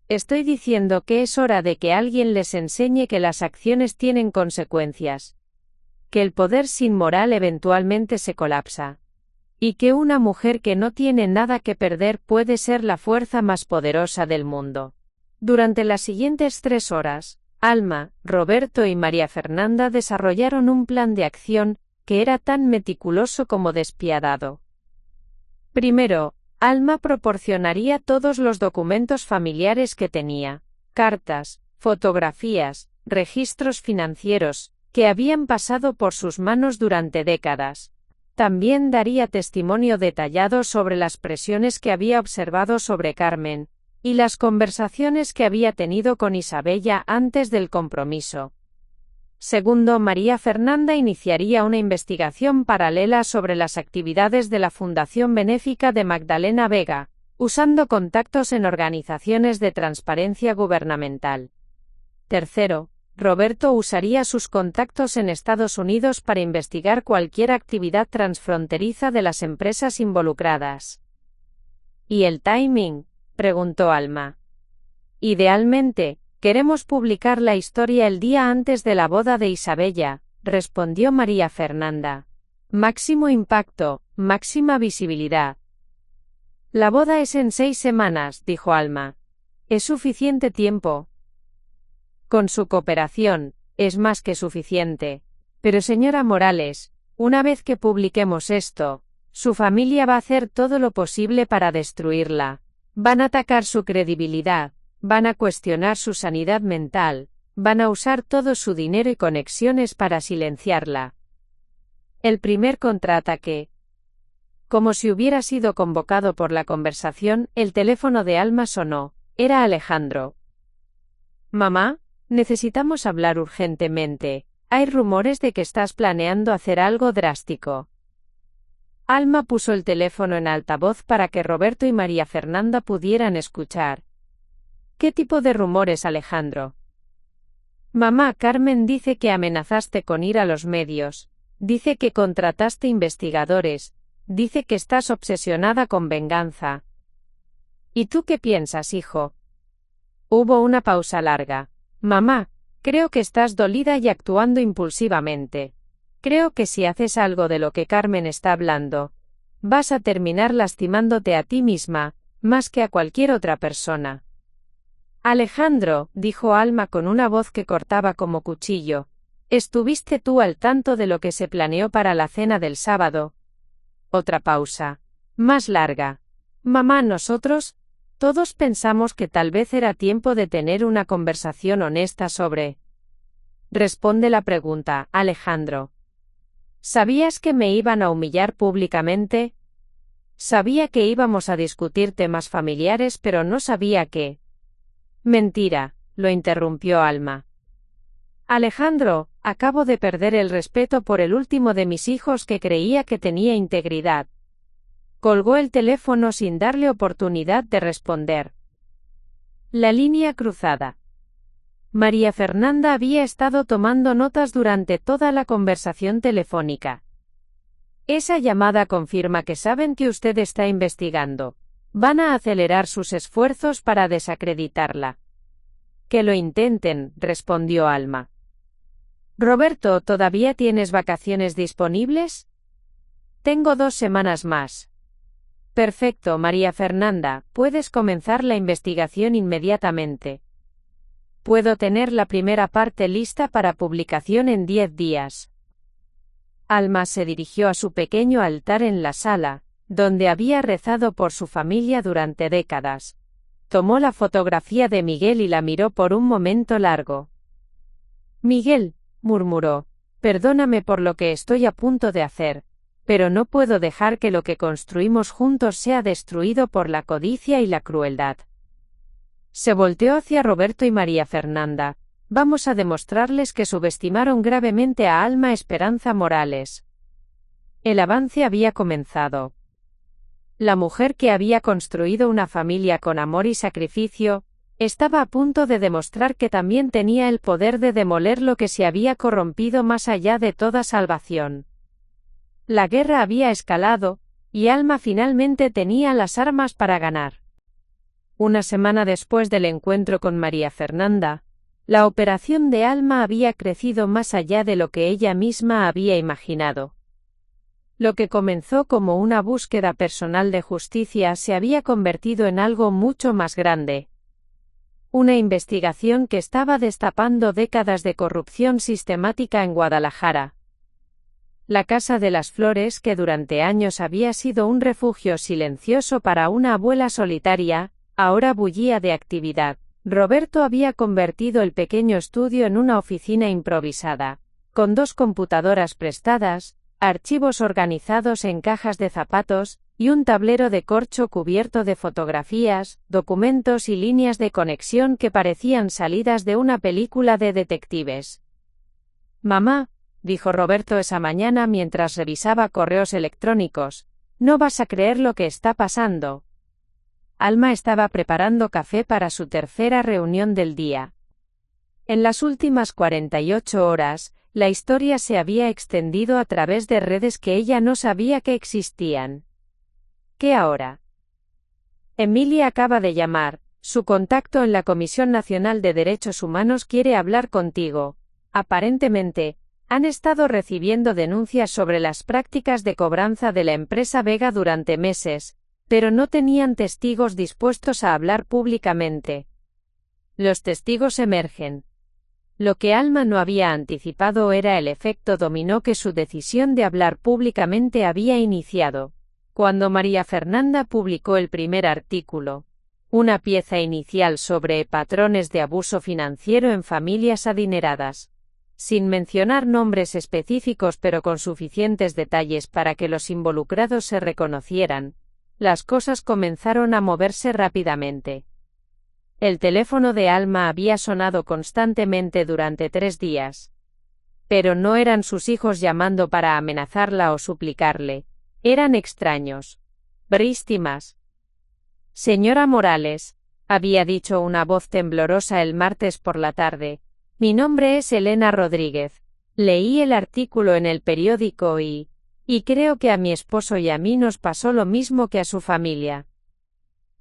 Estoy diciendo que es hora de que alguien les enseñe que las acciones tienen consecuencias. Que el poder sin moral eventualmente se colapsa. Y que una mujer que no tiene nada que perder puede ser la fuerza más poderosa del mundo. Durante las siguientes 3 horas, Alma, Roberto y María Fernanda desarrollaron un plan de acción, que era tan meticuloso como despiadado. Primero, Alma proporcionaría todos los documentos familiares que tenía, cartas, fotografías, registros financieros, que habían pasado por sus manos durante décadas. También daría testimonio detallado sobre las presiones que había observado sobre Carmen, y las conversaciones que había tenido con Isabella antes del compromiso. Segundo, María Fernanda iniciaría una investigación paralela sobre las actividades de la Fundación Benéfica de Magdalena Vega, usando contactos en organizaciones de transparencia gubernamental. Tercero, Roberto usaría sus contactos en Estados Unidos para investigar cualquier actividad transfronteriza de las empresas involucradas. ¿Y el timing?, preguntó Alma. Idealmente, queremos publicar la historia el día antes de la boda de Isabella, respondió María Fernanda. Máximo impacto, máxima visibilidad. La boda es en 6 semanas, dijo Alma. Es suficiente tiempo. Con su cooperación, es más que suficiente. Pero señora Morales, una vez que publiquemos esto, su familia va a hacer todo lo posible para destruirla. Van a atacar su credibilidad, van a cuestionar su sanidad mental, van a usar todo su dinero y conexiones para silenciarla. El primer contraataque. Como si hubiera sido convocado por la conversación, el teléfono de Alma sonó. Era Alejandro. Mamá, necesitamos hablar urgentemente. Hay rumores de que estás planeando hacer algo drástico. Alma puso el teléfono en altavoz para que Roberto y María Fernanda pudieran escuchar. ¿Qué tipo de rumores, Alejandro? Mamá, Carmen dice que amenazaste con ir a los medios. Dice que contrataste investigadores. Dice que estás obsesionada con venganza. ¿Y tú qué piensas, hijo? Hubo una pausa larga. Mamá, creo que estás dolida y actuando impulsivamente. Creo que si haces algo de lo que Carmen está hablando, vas a terminar lastimándote a ti misma, más que a cualquier otra persona. Alejandro, dijo Alma con una voz que cortaba como cuchillo, ¿Estuviste tú al tanto de lo que se planeó para la cena del sábado? Otra pausa. Más larga. Mamá, nosotros, todos pensamos que tal vez era tiempo de tener una conversación honesta sobre... Responde la pregunta, Alejandro. ¿Sabías que me iban a humillar públicamente? Sabía que íbamos a discutir temas familiares, pero no sabía que... Mentira, lo interrumpió Alma. Alejandro, acabo de perder el respeto por el último de mis hijos que creía que tenía integridad. Colgó el teléfono sin darle oportunidad de responder. La línea cruzada. María Fernanda había estado tomando notas durante toda la conversación telefónica. Esa llamada confirma que saben que usted está investigando. Van a acelerar sus esfuerzos para desacreditarla. Que lo intenten, respondió Alma. Roberto, ¿todavía tienes vacaciones disponibles? Tengo 2 semanas más. Perfecto, María Fernanda, puedes comenzar la investigación inmediatamente. Puedo tener la primera parte lista para publicación en 10 días. Alma se dirigió a su pequeño altar en la sala, donde había rezado por su familia durante décadas. Tomó la fotografía de Miguel y la miró por un momento largo. Miguel, murmuró, perdóname por lo que estoy a punto de hacer, pero no puedo dejar que lo que construimos juntos sea destruido por la codicia y la crueldad. Se volteó hacia Roberto y María Fernanda. Vamos a demostrarles que subestimaron gravemente a Alma Esperanza Morales. El avance había comenzado. La mujer que había construido una familia con amor y sacrificio, estaba a punto de demostrar que también tenía el poder de demoler lo que se había corrompido más allá de toda salvación. La guerra había escalado, y Alma finalmente tenía las armas para ganar. Una semana después del encuentro con María Fernanda, la operación de Alma había crecido más allá de lo que ella misma había imaginado. Lo que comenzó como una búsqueda personal de justicia se había convertido en algo mucho más grande. Una investigación que estaba destapando décadas de corrupción sistemática en Guadalajara. La Casa de las Flores, que durante años había sido un refugio silencioso para una abuela solitaria, ahora bullía de actividad. Roberto había convertido el pequeño estudio en una oficina improvisada, con 2 computadoras prestadas, archivos organizados en cajas de zapatos, y un tablero de corcho cubierto de fotografías, documentos y líneas de conexión que parecían salidas de una película de detectives. Mamá, dijo Roberto esa mañana mientras revisaba correos electrónicos, no vas a creer lo que está pasando. Alma estaba preparando café para su tercera reunión del día. En las últimas 48 horas, la historia se había extendido a través de redes que ella no sabía que existían. ¿Qué ahora? Emilia acaba de llamar, su contacto en la Comisión Nacional de Derechos Humanos quiere hablar contigo. Aparentemente, han estado recibiendo denuncias sobre las prácticas de cobranza de la empresa Vega durante meses, pero no tenían testigos dispuestos a hablar públicamente. Los testigos emergen. Lo que Alma no había anticipado era el efecto dominó que su decisión de hablar públicamente había iniciado. Cuando María Fernanda publicó el primer artículo, una pieza inicial sobre patrones de abuso financiero en familias adineradas, sin mencionar nombres específicos pero con suficientes detalles para que los involucrados se reconocieran, las cosas comenzaron a moverse rápidamente. El teléfono de Alma había sonado constantemente durante 3 días. Pero no eran sus hijos llamando para amenazarla o suplicarle. Eran extraños. Víctimas. Señora Morales, había dicho una voz temblorosa el martes por la tarde. Mi nombre es Elena Rodríguez. Leí el artículo en el periódico y creo que a mi esposo y a mí nos pasó lo mismo que a su familia.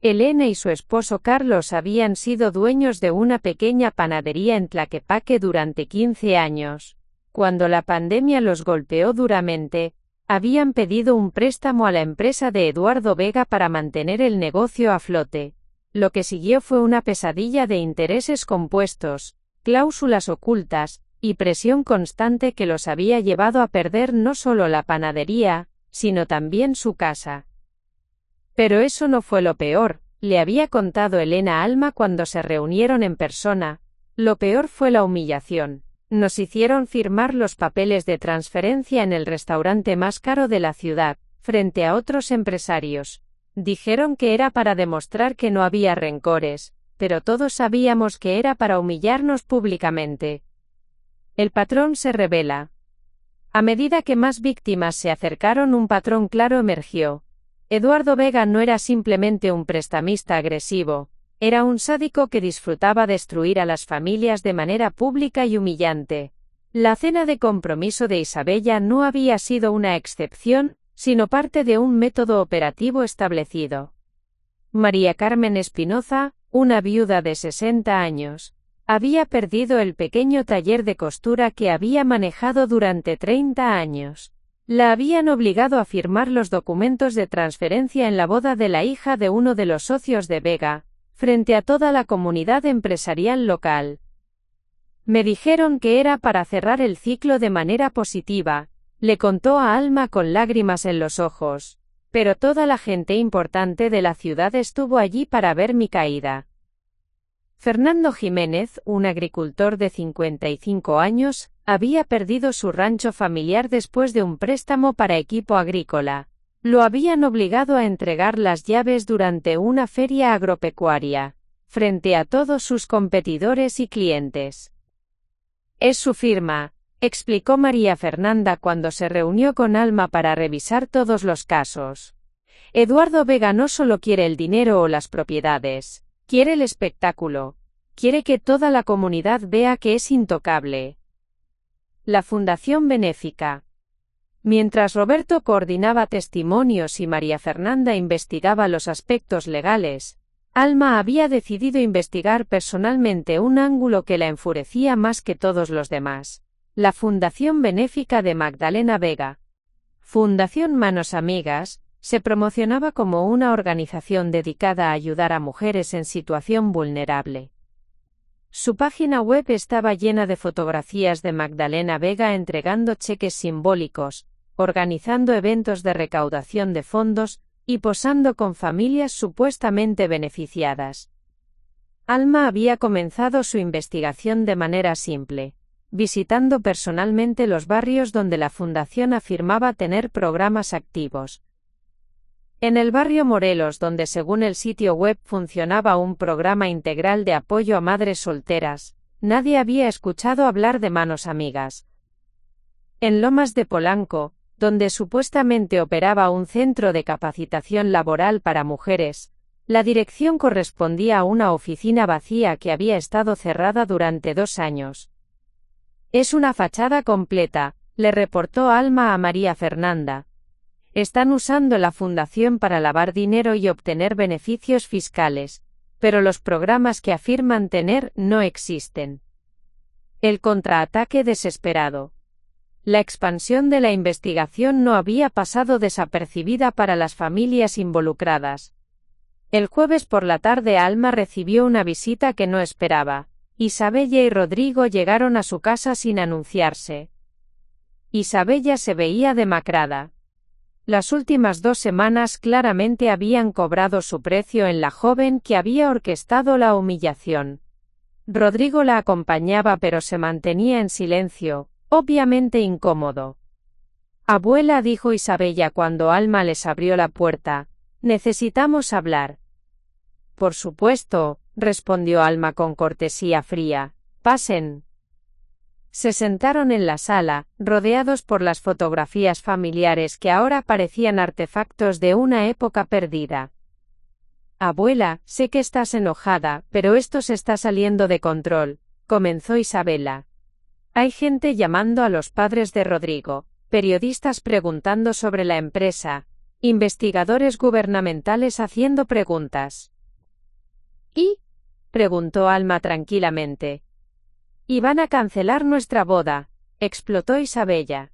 Elena y su esposo Carlos habían sido dueños de una pequeña panadería en Tlaquepaque durante 15 años. Cuando la pandemia los golpeó duramente, habían pedido un préstamo a la empresa de Eduardo Vega para mantener el negocio a flote. Lo que siguió fue una pesadilla de intereses compuestos, cláusulas ocultas, y presión constante que los había llevado a perder no solo la panadería, sino también su casa. Pero eso no fue lo peor, le había contado Elena a Alma cuando se reunieron en persona. Lo peor fue la humillación. Nos hicieron firmar los papeles de transferencia en el restaurante más caro de la ciudad, frente a otros empresarios. Dijeron que era para demostrar que no había rencores, pero todos sabíamos que era para humillarnos públicamente. El patrón se revela. A medida que más víctimas se acercaron, un patrón claro emergió. Eduardo Vega no era simplemente un prestamista agresivo, era un sádico que disfrutaba destruir a las familias de manera pública y humillante. La cena de compromiso de Isabella no había sido una excepción, sino parte de un método operativo establecido. María Carmen Espinoza, una viuda de 60 años, había perdido el pequeño taller de costura que había manejado durante 30 años. La habían obligado a firmar los documentos de transferencia en la boda de la hija de uno de los socios de Vega, frente a toda la comunidad empresarial local. Me dijeron que era para cerrar el ciclo de manera positiva, le contó a Alma con lágrimas en los ojos, pero toda la gente importante de la ciudad estuvo allí para ver mi caída. Fernando Jiménez, un agricultor de 55 años, había perdido su rancho familiar después de un préstamo para equipo agrícola. Lo habían obligado a entregar las llaves durante una feria agropecuaria, frente a todos sus competidores y clientes. Es su firma, explicó María Fernanda cuando se reunió con Alma para revisar todos los casos. Eduardo Vega no solo quiere el dinero o las propiedades, quiere el espectáculo, quiere que toda la comunidad vea que es intocable. La Fundación Benéfica. Mientras Roberto coordinaba testimonios y María Fernanda investigaba los aspectos legales, Alma había decidido investigar personalmente un ángulo que la enfurecía más que todos los demás: la Fundación Benéfica de Magdalena Vega. Fundación Manos Amigas se promocionaba como una organización dedicada a ayudar a mujeres en situación vulnerable. Su página web estaba llena de fotografías de Magdalena Vega entregando cheques simbólicos, organizando eventos de recaudación de fondos y posando con familias supuestamente beneficiadas. Alma había comenzado su investigación de manera simple, visitando personalmente los barrios donde la fundación afirmaba tener programas activos. En el barrio Morelos, donde según el sitio web funcionaba un programa integral de apoyo a madres solteras, nadie había escuchado hablar de Manos Amigas. En Lomas de Polanco, donde supuestamente operaba un centro de capacitación laboral para mujeres, la dirección correspondía a una oficina vacía que había estado cerrada durante 2 años. Es una fachada completa, le reportó Alma a María Fernanda. Están usando la fundación para lavar dinero y obtener beneficios fiscales, pero los programas que afirman tener no existen. El contraataque desesperado. La expansión de la investigación no había pasado desapercibida para las familias involucradas. El jueves por la tarde Alma recibió una visita que no esperaba. Isabella y Rodrigo llegaron a su casa sin anunciarse. Isabella se veía demacrada. Las últimas 2 semanas claramente habían cobrado su precio en la joven que había orquestado la humillación. Rodrigo la acompañaba pero se mantenía en silencio, obviamente incómodo. Abuela, dijo Isabella cuando Alma les abrió la puerta, necesitamos hablar. Por supuesto, respondió Alma con cortesía fría, pasen. Se sentaron en la sala, rodeados por las fotografías familiares que ahora parecían artefactos de una época perdida. Abuela, sé que estás enojada, pero esto se está saliendo de control, comenzó Isabela. Hay gente llamando a los padres de Rodrigo, periodistas preguntando sobre la empresa, investigadores gubernamentales haciendo preguntas. ¿Y? Preguntó Alma tranquilamente. Y van a cancelar nuestra boda, explotó Isabella.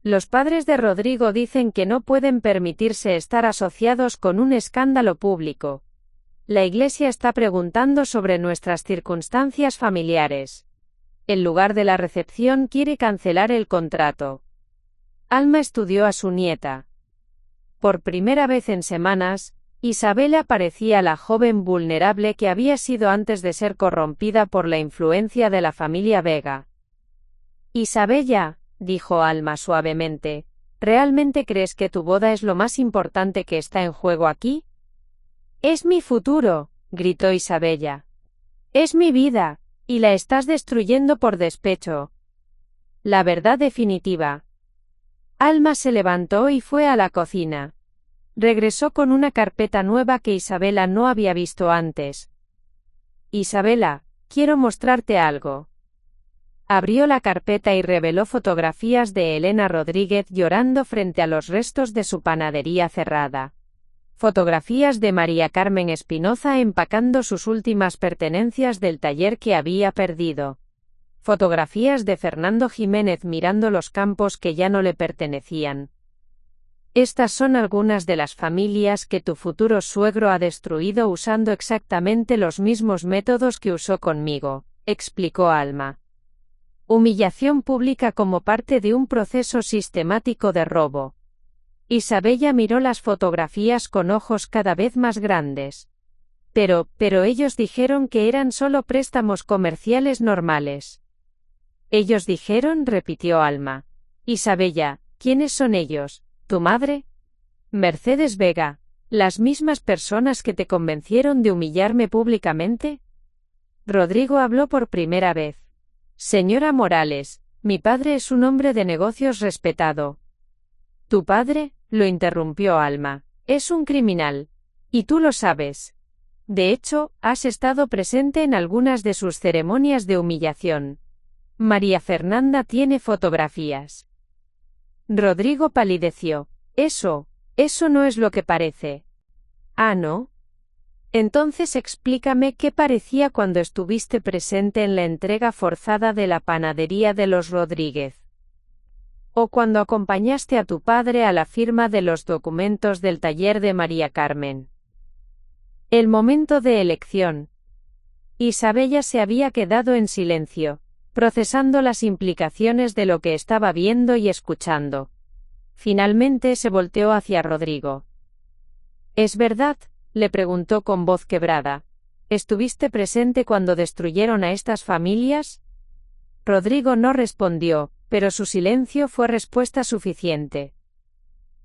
Los padres de Rodrigo dicen que no pueden permitirse estar asociados con un escándalo público. La iglesia está preguntando sobre nuestras circunstancias familiares. el lugar de la recepción quiere cancelar el contrato. Alma estudió a su nieta. Por primera vez en semanas, Isabela parecía la joven vulnerable que había sido antes de ser corrompida por la influencia de la familia Vega. Isabella, dijo Alma suavemente, ¿realmente crees que tu boda es lo más importante que está en juego aquí? Es mi futuro, gritó Isabella. Es mi vida, y la estás destruyendo por despecho. La verdad definitiva. Alma se levantó y fue a la cocina. Regresó con una carpeta nueva que Isabela no había visto antes. Isabela, quiero mostrarte algo. Abrió la carpeta y reveló fotografías de Elena Rodríguez llorando frente a los restos de su panadería cerrada. Fotografías de María Carmen Espinoza empacando sus últimas pertenencias del taller que había perdido. Fotografías de Fernando Jiménez mirando los campos que ya no le pertenecían. Estas son algunas de las familias que tu futuro suegro ha destruido usando exactamente los mismos métodos que usó conmigo, explicó Alma. Humillación pública como parte de un proceso sistemático de robo. Isabella miró las fotografías con ojos cada vez más grandes. Pero ellos dijeron que eran solo préstamos comerciales normales. Ellos dijeron, repitió Alma. Isabella, ¿quiénes son ellos? ¿Tu madre? Mercedes Vega, ¿las mismas personas que te convencieron de humillarme públicamente? Rodrigo habló por primera vez. Señora Morales, mi padre es un hombre de negocios respetado. Tu padre, lo interrumpió Alma, es un criminal. Y tú lo sabes. De hecho, has estado presente en algunas de sus ceremonias de humillación. María Fernanda tiene fotografías. Rodrigo palideció. Eso no es lo que parece. Ah, ¿no? Entonces explícame qué parecía cuando estuviste presente en la entrega forzada de la panadería de los Rodríguez. O cuando acompañaste a tu padre a la firma de los documentos del taller de María Carmen. El momento de elección. Isabella se había quedado en silencio, procesando las implicaciones de lo que estaba viendo y escuchando. Finalmente se volteó hacia Rodrigo. ¿Es verdad?, le preguntó con voz quebrada. ¿Estuviste presente cuando destruyeron a estas familias? Rodrigo no respondió, pero su silencio fue respuesta suficiente.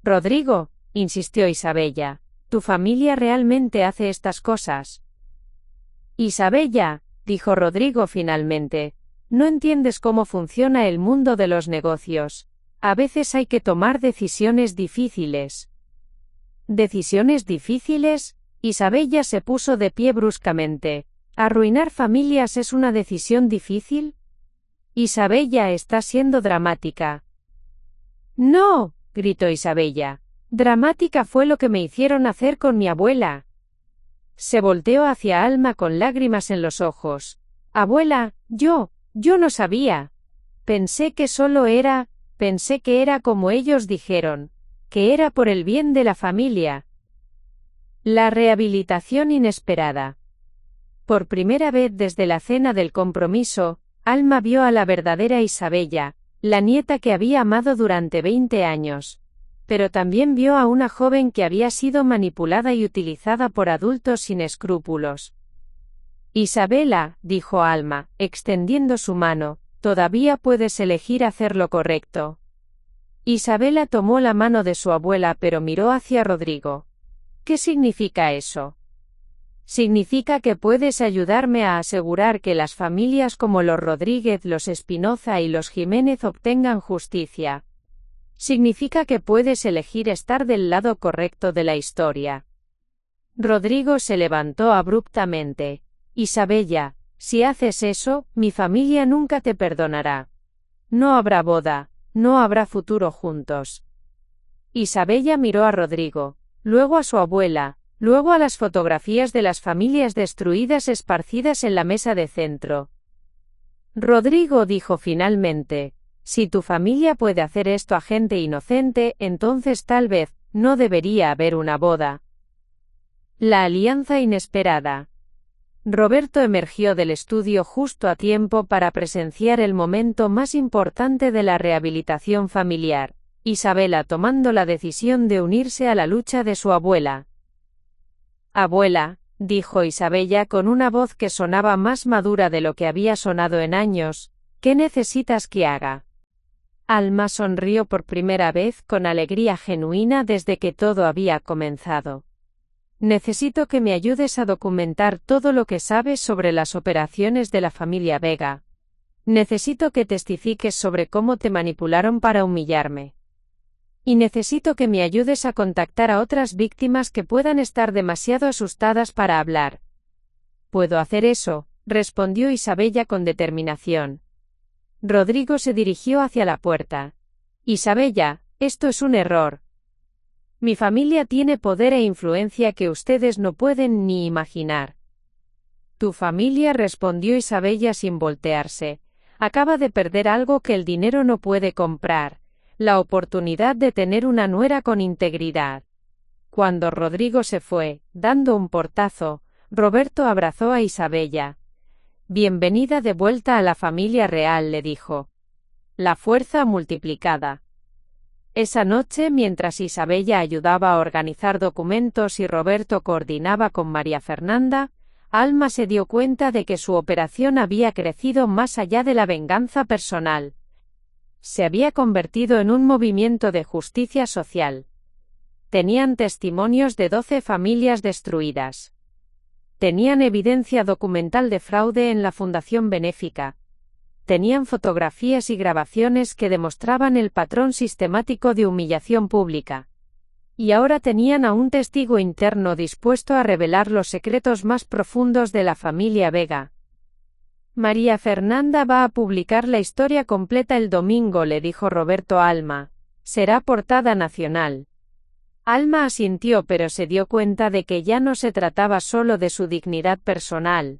Rodrigo, insistió Isabella, ¿tu familia realmente hace estas cosas? Isabella, dijo Rodrigo finalmente, no entiendes cómo funciona el mundo de los negocios. A veces hay que tomar decisiones difíciles. ¿Decisiones difíciles? Isabella se puso de pie bruscamente. ¿Arruinar familias es una decisión difícil? Isabella está siendo dramática. No, gritó Isabella. Dramática fue lo que me hicieron hacer con mi abuela. Se volteó hacia Alma con lágrimas en los ojos. Abuela, yo no sabía. Pensé que era como ellos dijeron, que era por el bien de la familia. La rehabilitación inesperada. Por primera vez desde la cena del compromiso, Alma vio a la verdadera Isabella, la nieta que había amado durante 20 años. Pero también vio a una joven que había sido manipulada y utilizada por adultos sin escrúpulos. Isabela, dijo Alma, extendiendo su mano, todavía puedes elegir hacer lo correcto. Isabela tomó la mano de su abuela pero miró hacia Rodrigo. ¿Qué significa eso? Significa que puedes ayudarme a asegurar que las familias como los Rodríguez, los Espinoza y los Jiménez obtengan justicia. Significa que puedes elegir estar del lado correcto de la historia. Rodrigo se levantó abruptamente. Isabella, si haces eso, mi familia nunca te perdonará. No habrá boda, no habrá futuro juntos. Isabella miró a Rodrigo, luego a su abuela, luego a las fotografías de las familias destruidas esparcidas en la mesa de centro. Rodrigo dijo finalmente, si tu familia puede hacer esto a gente inocente, entonces tal vez, no debería haber una boda. La alianza inesperada. Roberto emergió del estudio justo a tiempo para presenciar el momento más importante de la rehabilitación familiar, Isabela tomando la decisión de unirse a la lucha de su abuela. «Abuela», dijo Isabella con una voz que sonaba más madura de lo que había sonado en años, «¿qué necesitas que haga?». Alma sonrió por primera vez con alegría genuina desde que todo había comenzado. «Necesito que me ayudes a documentar todo lo que sabes sobre las operaciones de la familia Vega. Necesito que testifiques sobre cómo te manipularon para humillarme. Y necesito que me ayudes a contactar a otras víctimas que puedan estar demasiado asustadas para hablar». «¿Puedo hacer eso?», respondió Isabella con determinación. Rodrigo se dirigió hacia la puerta. «Isabella, esto es un error. Mi familia tiene poder e influencia que ustedes no pueden ni imaginar». «Tu familia», respondió Isabella sin voltearse, «acaba de perder algo que el dinero no puede comprar, la oportunidad de tener una nuera con integridad». Cuando Rodrigo se fue, dando un portazo, Roberto abrazó a Isabella. «Bienvenida de vuelta a la familia real», le dijo. «La fuerza multiplicada». Esa noche, mientras Isabella ayudaba a organizar documentos y Roberto coordinaba con María Fernanda, Alma se dio cuenta de que su operación había crecido más allá de la venganza personal. Se había convertido en un movimiento de justicia social. Tenían testimonios de 12 familias destruidas. Tenían evidencia documental de fraude en la fundación benéfica. Tenían fotografías y grabaciones que demostraban el patrón sistemático de humillación pública. Y ahora tenían a un testigo interno dispuesto a revelar los secretos más profundos de la familia Vega. «María Fernanda va a publicar la historia completa el domingo», le dijo Roberto a Alma. «Será portada nacional». Alma asintió, pero se dio cuenta de que ya no se trataba solo de su dignidad personal.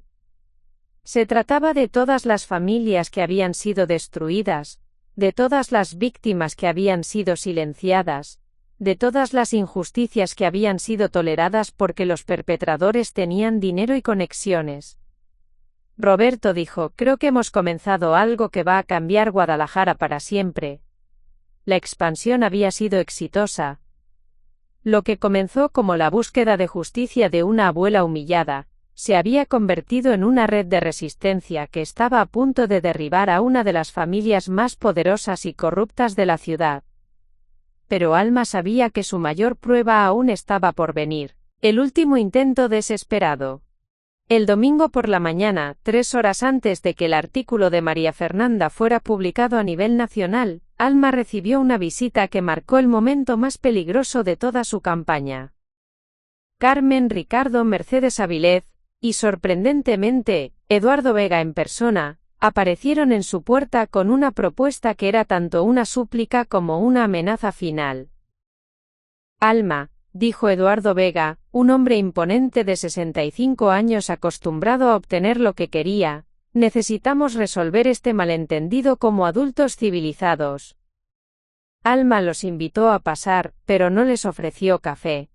Se trataba de todas las familias que habían sido destruidas, de todas las víctimas que habían sido silenciadas, de todas las injusticias que habían sido toleradas porque los perpetradores tenían dinero y conexiones. Roberto dijo: «Creo que hemos comenzado algo que va a cambiar Guadalajara para siempre». La expansión había sido exitosa. Lo que comenzó como la búsqueda de justicia de una abuela humillada, se había convertido en una red de resistencia que estaba a punto de derribar a una de las familias más poderosas y corruptas de la ciudad. Pero Alma sabía que su mayor prueba aún estaba por venir, el último intento desesperado. El domingo por la mañana, 3 horas antes de que el artículo de María Fernanda fuera publicado a nivel nacional, Alma recibió una visita que marcó el momento más peligroso de toda su campaña. Carmen, Ricardo, Mercedes Avilés, y sorprendentemente, Eduardo Vega en persona, aparecieron en su puerta con una propuesta que era tanto una súplica como una amenaza final. «Alma», dijo Eduardo Vega, un hombre imponente de 65 años acostumbrado a obtener lo que quería, «necesitamos resolver este malentendido como adultos civilizados». Alma los invitó a pasar, pero no les ofreció café.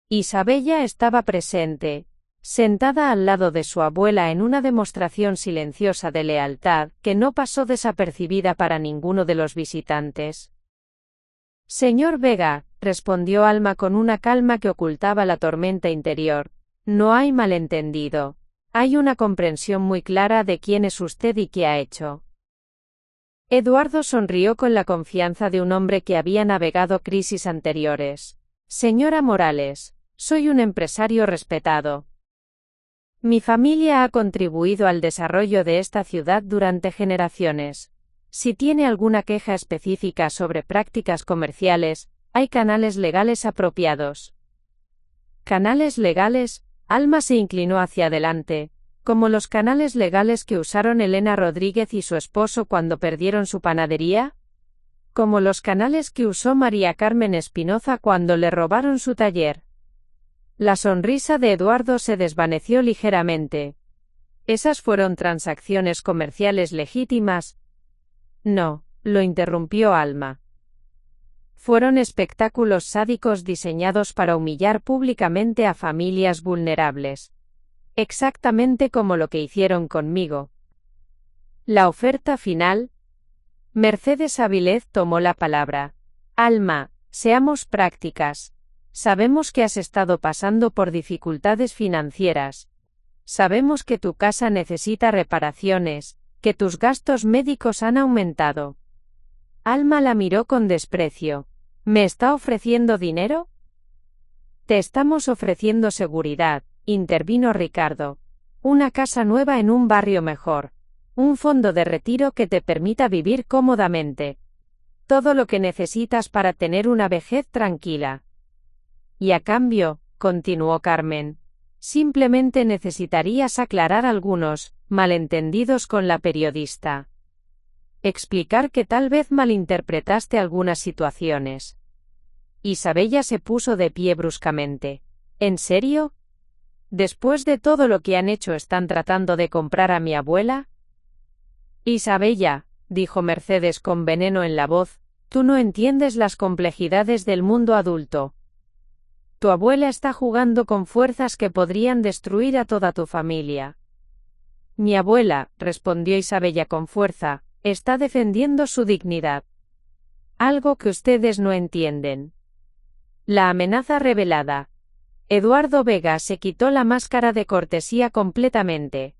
Isabella estaba presente, sentada al lado de su abuela en una demostración silenciosa de lealtad que no pasó desapercibida para ninguno de los visitantes. «Señor Vega», respondió Alma con una calma que ocultaba la tormenta interior, «no hay malentendido. Hay una comprensión muy clara de quién es usted y qué ha hecho». Eduardo sonrió con la confianza de un hombre que había navegado crisis anteriores. «Señora Morales, soy un empresario respetado. Mi familia ha contribuido al desarrollo de esta ciudad durante generaciones. Si tiene alguna queja específica sobre prácticas comerciales, hay canales legales apropiados». «¿Canales legales?», Alma se inclinó hacia adelante, como los canales legales que usaron Elena Rodríguez y su esposo cuando perdieron su panadería, como los canales que usó María Carmen Espinoza cuando le robaron su taller. La sonrisa de Eduardo se desvaneció ligeramente. ¿Esas fueron transacciones comerciales legítimas? No, lo interrumpió Alma. Fueron espectáculos sádicos diseñados para humillar públicamente a familias vulnerables. Exactamente como lo que hicieron conmigo. La oferta final. Mercedes Avilés tomó la palabra. Alma, seamos prácticas. Sabemos que has estado pasando por dificultades financieras. Sabemos que tu casa necesita reparaciones, que tus gastos médicos han aumentado. Alma la miró con desprecio. ¿Me está ofreciendo dinero? Te estamos ofreciendo seguridad, intervino Ricardo. Una casa nueva en un barrio mejor. Un fondo de retiro que te permita vivir cómodamente. Todo lo que necesitas para tener una vejez tranquila. Y a cambio, continuó Carmen, simplemente necesitarías aclarar algunos malentendidos con la periodista. Explicar que tal vez malinterpretaste algunas situaciones. Isabella se puso de pie bruscamente. ¿En serio? ¿Después de todo lo que han hecho están tratando de comprar a mi abuela? Isabella, dijo Mercedes con veneno en la voz, tú no entiendes las complejidades del mundo adulto. Tu abuela está jugando con fuerzas que podrían destruir a toda tu familia. Mi abuela, respondió Isabella con fuerza, está defendiendo su dignidad. Algo que ustedes no entienden. La amenaza revelada. Eduardo Vega se quitó la máscara de cortesía completamente.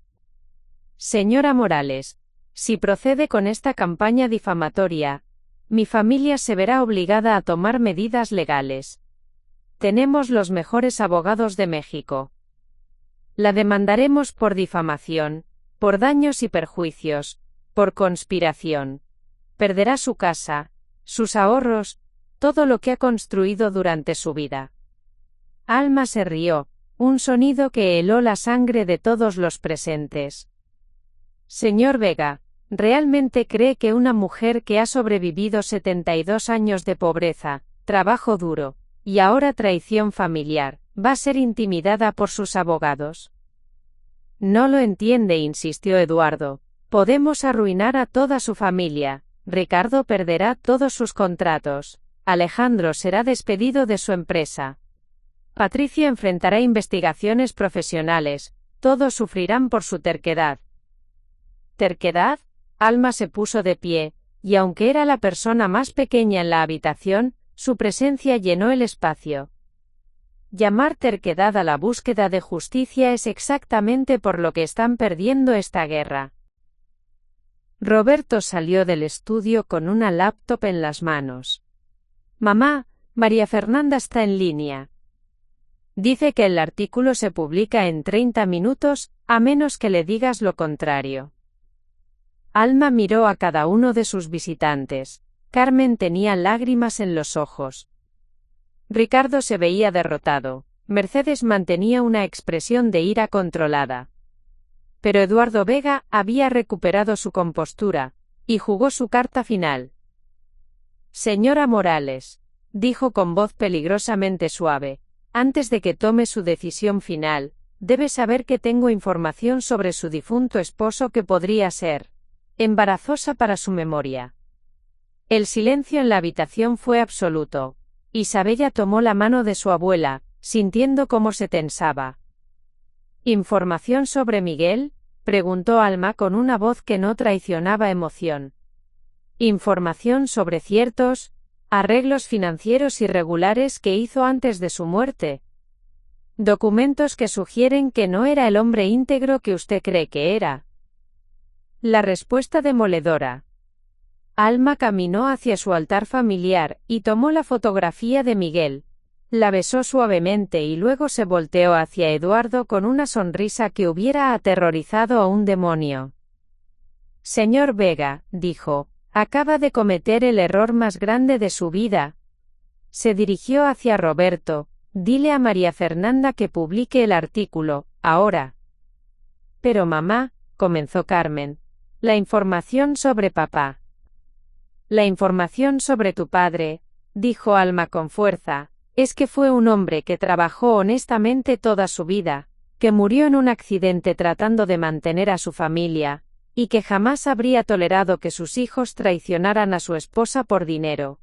Señora Morales, si procede con esta campaña difamatoria, mi familia se verá obligada a tomar medidas legales. Tenemos los mejores abogados de México. La demandaremos por difamación, por daños y perjuicios, por conspiración. Perderá su casa, sus ahorros, todo lo que ha construido durante su vida. Alma se rió, un sonido que heló la sangre de todos los presentes. Señor Vega, ¿realmente cree que una mujer que ha sobrevivido 72 años de pobreza, trabajo duro, y ahora traición familiar, va a ser intimidada por sus abogados? No lo entiende, insistió Eduardo. Podemos arruinar a toda su familia. Ricardo perderá todos sus contratos. Alejandro será despedido de su empresa. Patricio enfrentará investigaciones profesionales. Todos sufrirán por su terquedad. ¿Terquedad? Alma se puso de pie, y aunque era la persona más pequeña en la habitación, su presencia llenó el espacio. Llamar terquedad a la búsqueda de justicia es exactamente por lo que están perdiendo esta guerra. Roberto salió del estudio con una laptop en las manos. Mamá, María Fernanda está en línea. Dice que el artículo se publica en 30 minutos, a menos que le digas lo contrario. Alma miró a cada uno de sus visitantes. Carmen tenía lágrimas en los ojos. Ricardo se veía derrotado. Mercedes mantenía una expresión de ira controlada. Pero Eduardo Vega había recuperado su compostura, y jugó su carta final. Señora Morales, dijo con voz peligrosamente suave, antes de que tome su decisión final, debe saber que tengo información sobre su difunto esposo que podría ser embarazosa para su memoria. El silencio en la habitación fue absoluto. Isabella tomó la mano de su abuela, sintiendo cómo se tensaba. ¿Información sobre Miguel?, preguntó Alma con una voz que no traicionaba emoción. Información sobre ciertos arreglos financieros irregulares que hizo antes de su muerte. Documentos que sugieren que no era el hombre íntegro que usted cree que era. La respuesta demoledora. Alma caminó hacia su altar familiar y tomó la fotografía de Miguel. La besó suavemente y luego se volteó hacia Eduardo con una sonrisa que hubiera aterrorizado a un demonio. Señor Vega, dijo, acaba de cometer el error más grande de su vida. Se dirigió hacia Roberto. Dile a María Fernanda que publique el artículo, ahora. Pero mamá, comenzó Carmen. La información sobre papá. La información sobre tu padre, dijo Alma con fuerza, es que fue un hombre que trabajó honestamente toda su vida, que murió en un accidente tratando de mantener a su familia, y que jamás habría tolerado que sus hijos traicionaran a su esposa por dinero.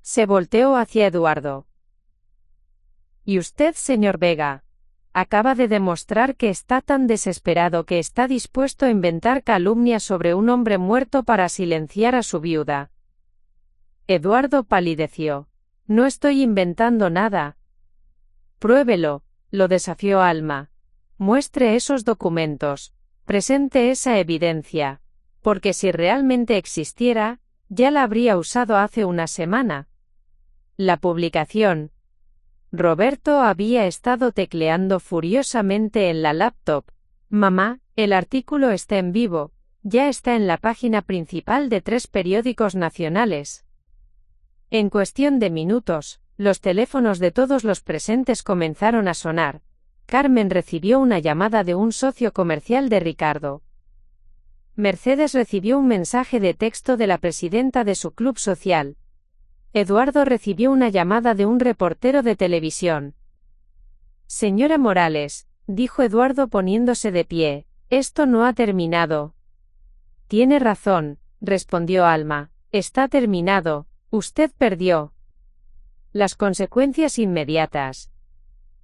Se volteó hacia Eduardo. ¿Y usted, señor Vega? acaba de demostrar que está tan desesperado que está dispuesto a inventar calumnias sobre un hombre muerto para silenciar a su viuda. Eduardo palideció. No estoy inventando nada. Pruébelo, lo desafió Alma. Muestre esos documentos. Presente esa evidencia. Porque si realmente existiera, ya la habría usado hace una semana. La publicación. Roberto había estado tecleando furiosamente en la laptop. Mamá, el artículo está en vivo, ya está en la página principal de 3 periódicos nacionales. En cuestión de minutos, los teléfonos de todos los presentes comenzaron a sonar. Carmen recibió una llamada de un socio comercial de Ricardo. Mercedes recibió un mensaje de texto de la presidenta de su club social. Eduardo recibió una llamada de un reportero de televisión. Señora Morales, dijo Eduardo poniéndose de pie, esto no ha terminado. Tiene razón, respondió Alma, está terminado, usted perdió. Las consecuencias inmediatas.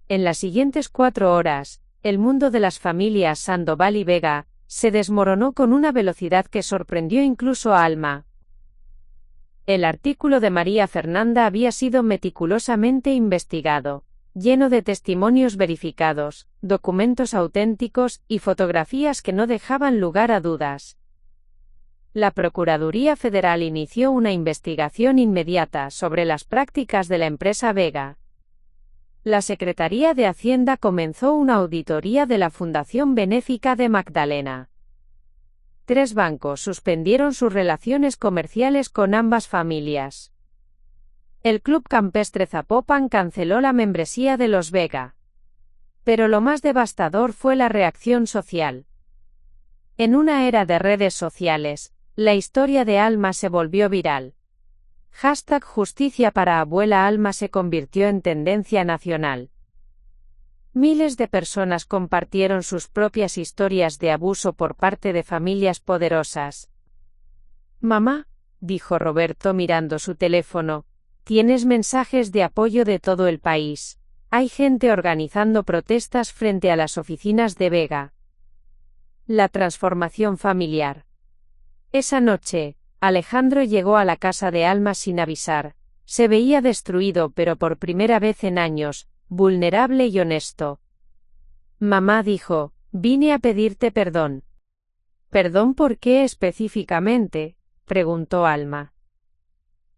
En las siguientes 4 horas, el mundo de las familias Sandoval y Vega se desmoronó con una velocidad que sorprendió incluso a Alma. El artículo de María Fernanda había sido meticulosamente investigado, lleno de testimonios verificados, documentos auténticos y fotografías que no dejaban lugar a dudas. La Procuraduría Federal inició una investigación inmediata sobre las prácticas de la empresa Vega. La Secretaría de Hacienda comenzó una auditoría de la Fundación Benéfica de Magdalena. 3 bancos suspendieron sus relaciones comerciales con ambas familias. El Club Campestre Zapopan canceló la membresía de los Vega. Pero lo más devastador fue la reacción social. En una era de redes sociales, la historia de Alma se volvió viral. #Justicia para Abuela Alma se convirtió en tendencia nacional. Miles de personas compartieron sus propias historias de abuso por parte de familias poderosas. Mamá, dijo Roberto mirando su teléfono, tienes mensajes de apoyo de todo el país. Hay gente organizando protestas frente a las oficinas de Vega. La transformación familiar. Esa noche, Alejandro llegó a la casa de Alma sin avisar. Se veía destruido pero por primera vez en años, vulnerable y honesto. Mamá dijo, vine a pedirte perdón. ¿Perdón por qué específicamente?, preguntó Alma.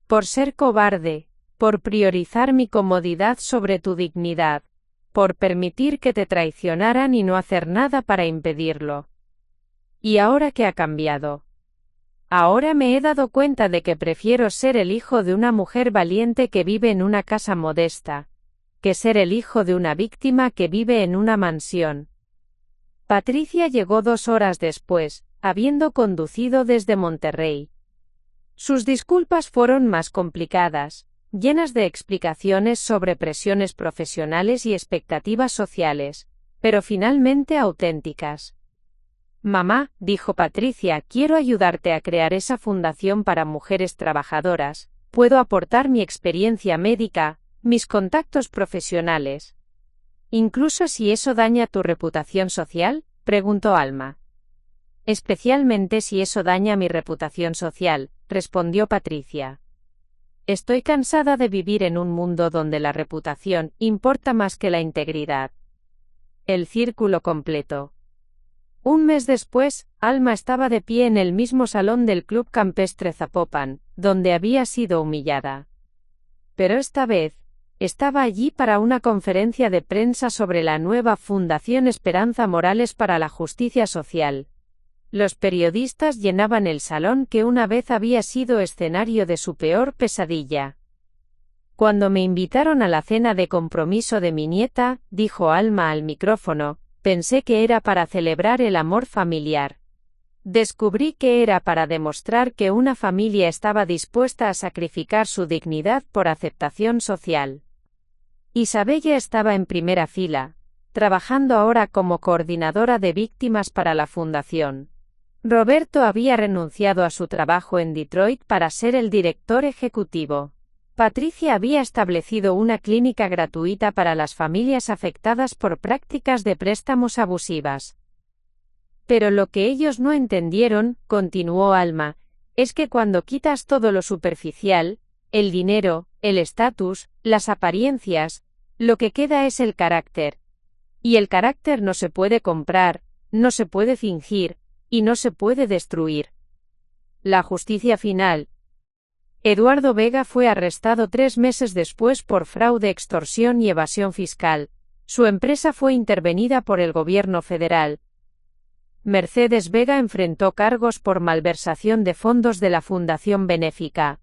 Por ser cobarde, por priorizar mi comodidad sobre tu dignidad, por permitir que te traicionaran y no hacer nada para impedirlo. ¿Y ahora qué ha cambiado? Ahora me he dado cuenta de que prefiero ser el hijo de una mujer valiente que vive en una casa modesta, que ser el hijo de una víctima que vive en una mansión. Patricia llegó 2 horas después, habiendo conducido desde Monterrey. Sus disculpas fueron más complicadas, llenas de explicaciones sobre presiones profesionales y expectativas sociales, pero finalmente auténticas. Mamá, dijo Patricia, quiero ayudarte a crear esa fundación para mujeres trabajadoras, puedo aportar mi experiencia médica, mis contactos profesionales. ¿Incluso si eso daña tu reputación social?, preguntó Alma. Especialmente si eso daña mi reputación social, respondió Patricia. Estoy cansada de vivir en un mundo donde la reputación importa más que la integridad. El círculo completo. Un mes después, Alma estaba de pie en el mismo salón del Club Campestre Zapopan, donde había sido humillada. Pero esta vez, estaba allí para una conferencia de prensa sobre la nueva Fundación Esperanza Morales para la Justicia Social. Los periodistas llenaban el salón que una vez había sido escenario de su peor pesadilla. Cuando me invitaron a la cena de compromiso de mi nieta, dijo Alma al micrófono, pensé que era para celebrar el amor familiar. Descubrí que era para demostrar que una familia estaba dispuesta a sacrificar su dignidad por aceptación social. Isabella estaba en primera fila, trabajando ahora como coordinadora de víctimas para la fundación. Roberto había renunciado a su trabajo en Detroit para ser el director ejecutivo. Patricia había establecido una clínica gratuita para las familias afectadas por prácticas de préstamos abusivas. Pero lo que ellos no entendieron, continuó Alma, es que cuando quitas todo lo superficial, el dinero, el estatus, las apariencias, lo que queda es el carácter. Y el carácter no se puede comprar, no se puede fingir, y no se puede destruir. La justicia final. Eduardo Vega fue arrestado 3 meses después por fraude, extorsión y evasión fiscal. Su empresa fue intervenida por el gobierno federal. Mercedes Vega enfrentó cargos por malversación de fondos de la Fundación Benéfica.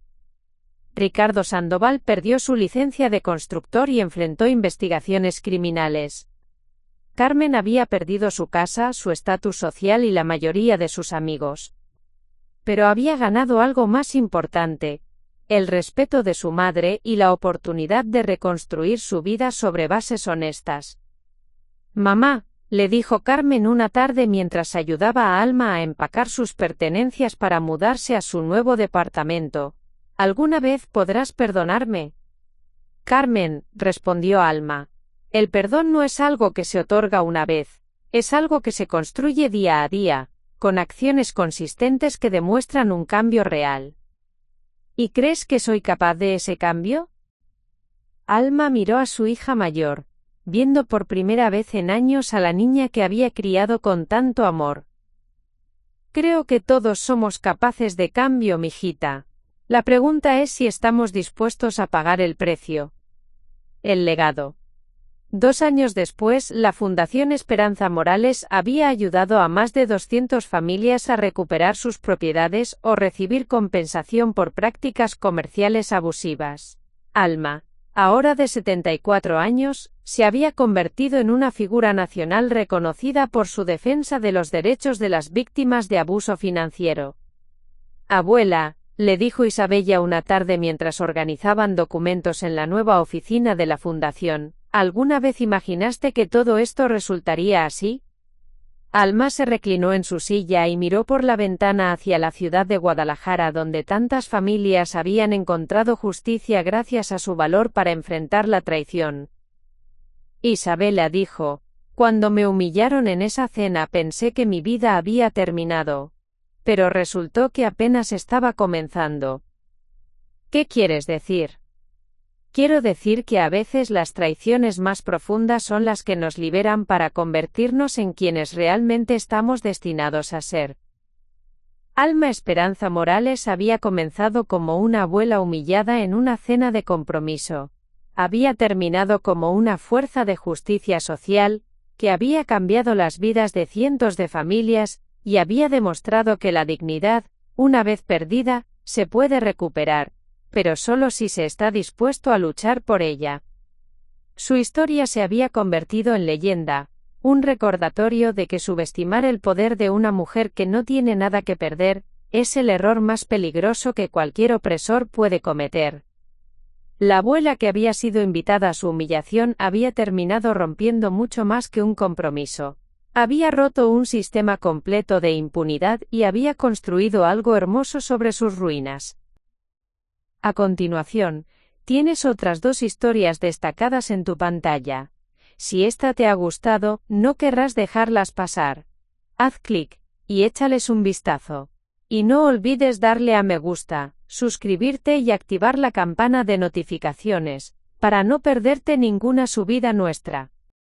Ricardo Sandoval perdió su licencia de constructor y enfrentó investigaciones criminales. Carmen había perdido su casa, su estatus social y la mayoría de sus amigos. Pero había ganado algo más importante: el respeto de su madre y la oportunidad de reconstruir su vida sobre bases honestas. «Mamá», le dijo Carmen una tarde mientras ayudaba a Alma a empacar sus pertenencias para mudarse a su nuevo departamento, «¿alguna vez podrás perdonarme?» «Carmen», respondió Alma, «el perdón no es algo que se otorga una vez, es algo que se construye día a día, con acciones consistentes que demuestran un cambio real». «¿Y crees que soy capaz de ese cambio?» Alma miró a su hija mayor, viendo por primera vez en años a la niña que había criado con tanto amor. «Creo que todos somos capaces de cambio, mijita. La pregunta es si estamos dispuestos a pagar el precio». El legado. 2 años después, la Fundación Esperanza Morales había ayudado a más de 200 familias a recuperar sus propiedades o recibir compensación por prácticas comerciales abusivas. Alma, ahora de 74 años, se había convertido en una figura nacional reconocida por su defensa de los derechos de las víctimas de abuso financiero. «Abuela», le dijo Isabella una tarde mientras organizaban documentos en la nueva oficina de la Fundación, ¿alguna vez imaginaste que todo esto resultaría así? Alma se reclinó en su silla y miró por la ventana hacia la ciudad de Guadalajara, donde tantas familias habían encontrado justicia gracias a su valor para enfrentar la traición. Isabela dijo, «Cuando me humillaron en esa cena pensé que mi vida había terminado. Pero resultó que apenas estaba comenzando». «¿Qué quieres decir?» «Quiero decir que a veces las traiciones más profundas son las que nos liberan para convertirnos en quienes realmente estamos destinados a ser». Alma Esperanza Morales había comenzado como una abuela humillada en una cena de compromiso. Había terminado como una fuerza de justicia social, que había cambiado las vidas de cientos de familias, y había demostrado que la dignidad, una vez perdida, se puede recuperar, pero solo si se está dispuesto a luchar por ella. Su historia se había convertido en leyenda, un recordatorio de que subestimar el poder de una mujer que no tiene nada que perder, es el error más peligroso que cualquier opresor puede cometer. La abuela que había sido invitada a su humillación había terminado rompiendo mucho más que un compromiso. Había roto un sistema completo de impunidad y había construido algo hermoso sobre sus ruinas. A continuación, tienes otras 2 historias destacadas en tu pantalla. Si esta te ha gustado, no querrás dejarlas pasar. Haz clic y échales un vistazo. Y no olvides darle a me gusta, suscribirte y activar la campana de notificaciones, para no perderte ninguna subida nuestra.